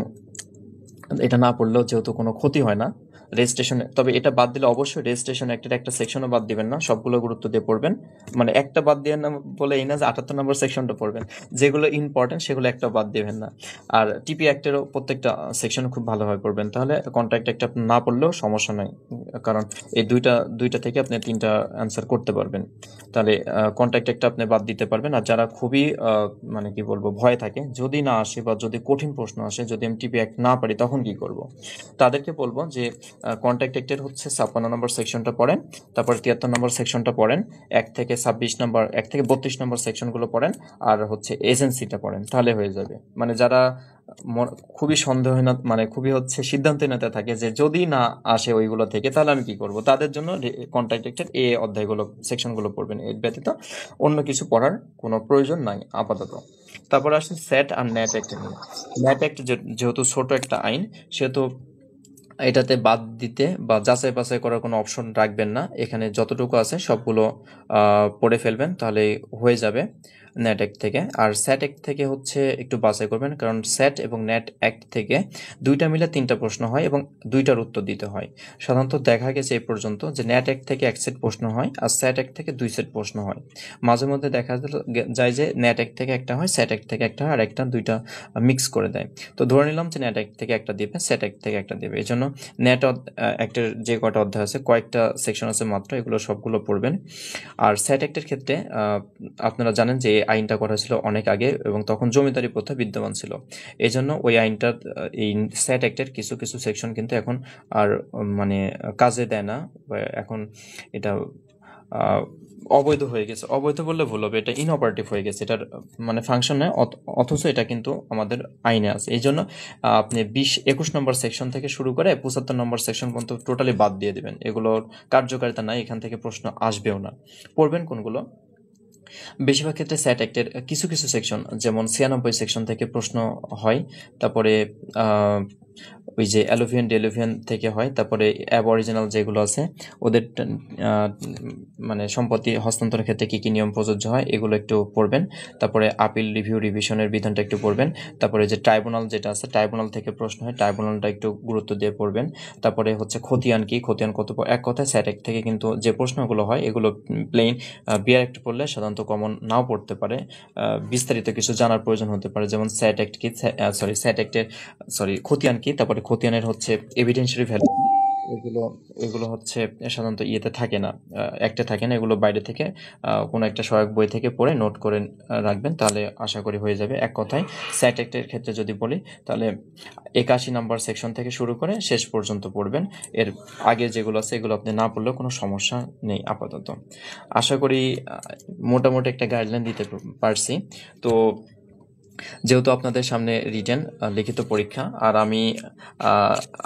এটা না পড়লেও যেহেতু কোনো ক্ষতি হয় না, রেজিস্ট্রেশন, তবে এটা বাদ দিলে অবশ্যই রেজিস্ট্রেশন অ্যাক্টের একটা সেকশনও বাদ দিবেন না, সবগুলো গুরুত্ব দিয়ে পড়বেন। মানে একটা বাদ দিয়ে না বলে এই না যে 78 নম্বর সেকশনটা পড়বেন, যেগুলো ইম্পর্টেন্ট সেগুলো একটা বাদ দিবেন না। আর টিপি অ্যাক্টেরও প্রত্যেকটা সেকশন খুব ভালোভাবে পড়বেন, তাহলে কন্ট্রাক্ট অ্যাক্ট আপনি না পড়লেও সমস্যা নাই, কারণ এই দুইটা থেকে আপনি 3টা অ্যান্সার করতে পারবেন। তাহলে কন্ট্রাক্ট অ্যাক্টটা আপনি বাদ দিতে পারবেন। আর যারা খুবই মানে কি বলবো ভয় থাকে, যদি না আসে বা যদি কঠিন প্রশ্ন আসে, যদি আমি টিপি অ্যাক্ট না পারি তখন কি করব, তাদেরকে বলবো যে কন্ট্রাক্ট অ্যাক্টের হচ্ছে 56 নম্বর সেকশনটা পড়েন, তারপর 73 নম্বর সেকশনটা পড়েন, 1 থেকে 32 নম্বর সেকশনগুলো পড়েন, আর হচ্ছে এজেন্সিটা পড়েন, তাহলে হয়ে যাবে। মানে যারা খুবই সন্দেহহীন, মানে খুবই হচ্ছে সিদ্ধান্তহীনতা থাকে যে যদি না আসে ওইগুলো থেকে তাহলে আমি কি করব, তাদের জন্য কন্ট্রাক্ট অ্যাক্টের এই অধ্যায়গুলো সেকশনগুলো পড়বেন, এর ব্যতীত অন্য কিছু পড়ার কোনো প্রয়োজন নাই আপাতত। তারপর আসছে স্যাট আর ন্যাট অ্যাক্ট নিয়ে। ন্যাট অ্যাক্ট যেহেতু ছোট একটা আইন, সেহেতু এটাতে বাদ দিতে বা যাচাই বাছাই করার কোনো অপশন রাখবেন না, এখানে যতটুকু আছে সবগুলো পড়ে ফেলবেন, তাহলে হয়ে যাবে নেট অ্যাক্ট থেকে। আর স্যাট অ্যাক্ট থেকে হচ্ছে একটু বাছাই করবেন, কারণ স্যাট এবং নেট অ্যাক্ট থেকে দুইটা মিলে 3টা প্রশ্ন হয় এবং দুইটার উত্তর দিতে হয়। সাধারণত দেখা গেছে এই পর্যন্ত যে নেট অ্যাক্ট থেকে 1 সেট প্রশ্ন হয় আর স্যাট অ্যাক্ট থেকে 2 সেট প্রশ্ন হয়। মাঝে মধ্যে দেখা যায় যে নেট অ্যাক্ট থেকে একটা হয়, স্যাট অ্যাক্ট থেকে একটা হয়, আর একটা দুইটা মিক্স করে দেয়। তো ধরে নিলাম যে নেট অ্যাক্ট থেকে একটা দিবে, স্যাট অ্যাক্ট থেকে একটা দিবে, এই জন্য নেট অ্যাক্টের যে কটা অধ্যায় আছে, কয়েকটা সেকশন আছে মাত্র, এগুলো সবগুলো পড়বেন। আর স্যাট অ্যাক্টের ক্ষেত্রে আপনারা জানেন যে এই আইনটা করা ছিল অনেক আগে এবং তখন জমিদারি প্রথা বিদ্যমান ছিল, এই জন্য ওই আইনটার এই স্যাট অ্যাক্টের কিছু কিছু সেকশন কিন্তু এখন আর মানে কাজে দেয় না, এখন এটা অবৈধ হয়ে গেছে। অবৈধ বললে ভুল হবে, এটা ইনঅপারেটিভ হয়ে গেছে, এটার মানে ফাংশন নেই, অথচ এটা কিন্তু আমাদের আইনে আছে। এই জন্য আপনি 21 নম্বর সেকশন থেকে শুরু করে 75 নম্বর সেকশন পর্যন্ত টোটালি বাদ দিয়ে দিবেন, এগুলোর কার্যকারিতা নাই, এখান থেকে প্রশ্ন আসবেও না। পড়বেন কোনগুলো? বেশিরভাগ ক্ষেত্রে স্যাট অ্যাক্টের কিছু কিছু সেকশন, যেমন 96 সেকশন থেকে প্রশ্ন হয়, তারপরে ওই যে অ্যালুভিয়ান ডেলুভিয়ান থেকে হয়, তারপরে অ্যাবঅরিজিনাল যেগুলো আছে ওদের মানে সম্পত্তি হস্তান্তরের ক্ষেত্রে কী কী নিয়ম প্রযোজ্য হয় এগুলো একটু পড়বেন। তারপরে আপিল রিভিউ রিভিশনের বিধানটা একটু পড়বেন। তারপরে যে ট্রাইব্যুনাল যেটা আছে, ট্রাইব্যুনাল থেকে প্রশ্ন হয়, ট্রাইব্যুনালটা একটু গুরুত্ব দিয়ে পড়বেন। তারপরে হচ্ছে খতিয়ান কি, খতিয়ান কত, এক কথায় স্যাট অ্যাক্ট থেকে কিন্তু যে প্রশ্নগুলো হয় এগুলো প্লেন, বিআর অ্যাক্ট পড়লে সাধারণত কমন নাও পড়তে পারে, বিস্তারিত কিছু জানার প্রয়োজন হতে পারে, যেমন স্যাট অ্যাক্ট কি, স্যাট অ্যাক্টের খতিয়ান কি, তারপরে খতিয়ানের হচ্ছে এভিডেন্সিয়ারি ভ্যালু, এগুলো এগুলো হচ্ছে সাধারণত ইয়েতে থাকে না, অ্যাক্টে থাকে না, এগুলো বাইরে থেকে কোনো একটা সহায়ক বই থেকে পড়ে নোট করে রাখবেন, তাহলে আশা করি হয়ে যাবে। এক কথায় স্যাট অ্যাক্টের ক্ষেত্রে যদি বলি, তাহলে 81 নম্বর সেকশন থেকে শুরু করে শেষ পর্যন্ত পড়বেন। এর আগে যেগুলো আছে এগুলো আপনি না পড়লেও কোনো সমস্যা নেই আপাতত। আশা করি মোটামুটি একটা গাইডলাইন দিতে পারছি। তো যেহেতু আপনাদের সামনে রিটেন লিখিত পরীক্ষা, আর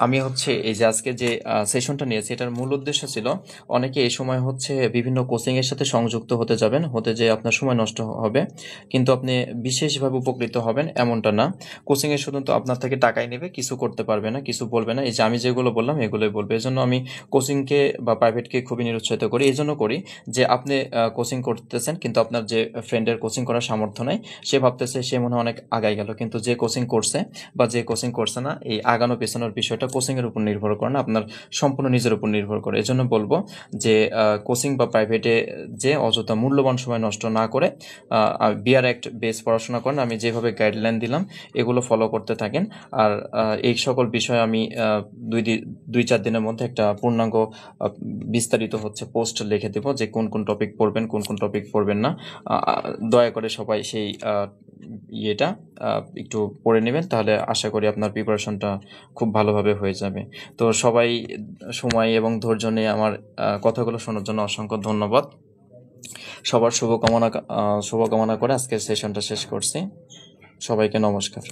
আমি হচ্ছে এই যে আজকে যে সেশনটা নিয়েছি, এটার মূল উদ্দেশ্য ছিল অনেকে এই সময় হচ্ছে বিভিন্ন কোচিংয়ের সাথে সংযুক্ত হতে যাবেন, হতে যেয়ে আপনার সময় নষ্ট হবে, কিন্তু আপনি বিশেষভাবে উপকৃত হবেন এমনটা না। কোচিংয়ে শুধু তো আপনার থেকে টাকাই নেবে, কিছু করতে পারবে না, কিছু বলবে না, এই যে আমি যেগুলো বললাম এগুলোই বলবে। এই জন্য আমি কোচিংকে বা প্রাইভেটকে খুবই নিরুৎসাহিত করি, এই জন্য করি যে আপনি কোচিং করতেছেন কিন্তু আপনার যে ফ্রেন্ডের কোচিং করার সামর্থ্য নেই, সে ভাবতেছে সে মনে হয় অনেক আগাই গেল, কিন্তু যে কোচিং করছে বা যে কোচিং করছে না, এই আগানো পেছানোর বিষয়টা কোচিং এর উপর নির্ভর করে না, আপনার সম্পূর্ণ নিজের উপর নির্ভর করে। এজন্য বলবো যে কোচিং বা প্রাইভেটে যে অযথা মূল্যবান সময় নষ্ট না করে বিআর অ্যাক্ট বেস পড়াশোনা করেন, আমি যেভাবে গাইডলাইন দিলাম এগুলো ফলো করতে থাকেন। আর এই সকল বিষয় আমি 2-4 দিনের মধ্যে একটা পূর্ণাঙ্গ বিস্তারিত হচ্ছে পোস্ট লিখে দেবো যে কোন কোন টপিক পড়বেন, কোন কোন টপিক পড়বেন না। দয়া করে সবাই সেই ইয়েটা একটু পড়ে নেবেন, তাহলে আশা করি আপনার প্রিপারেশনটা খুব ভালোভাবে হয়ে যাবে। তো সবাই সময় এবং ধৈর্য নিয়ে আমার কথাগুলো শোনার জন্য অসংখ্য ধন্যবাদ। সবার শুভকামনা করে আজকের সেশনটা শেষ করছি। সবাইকে নমস্কার।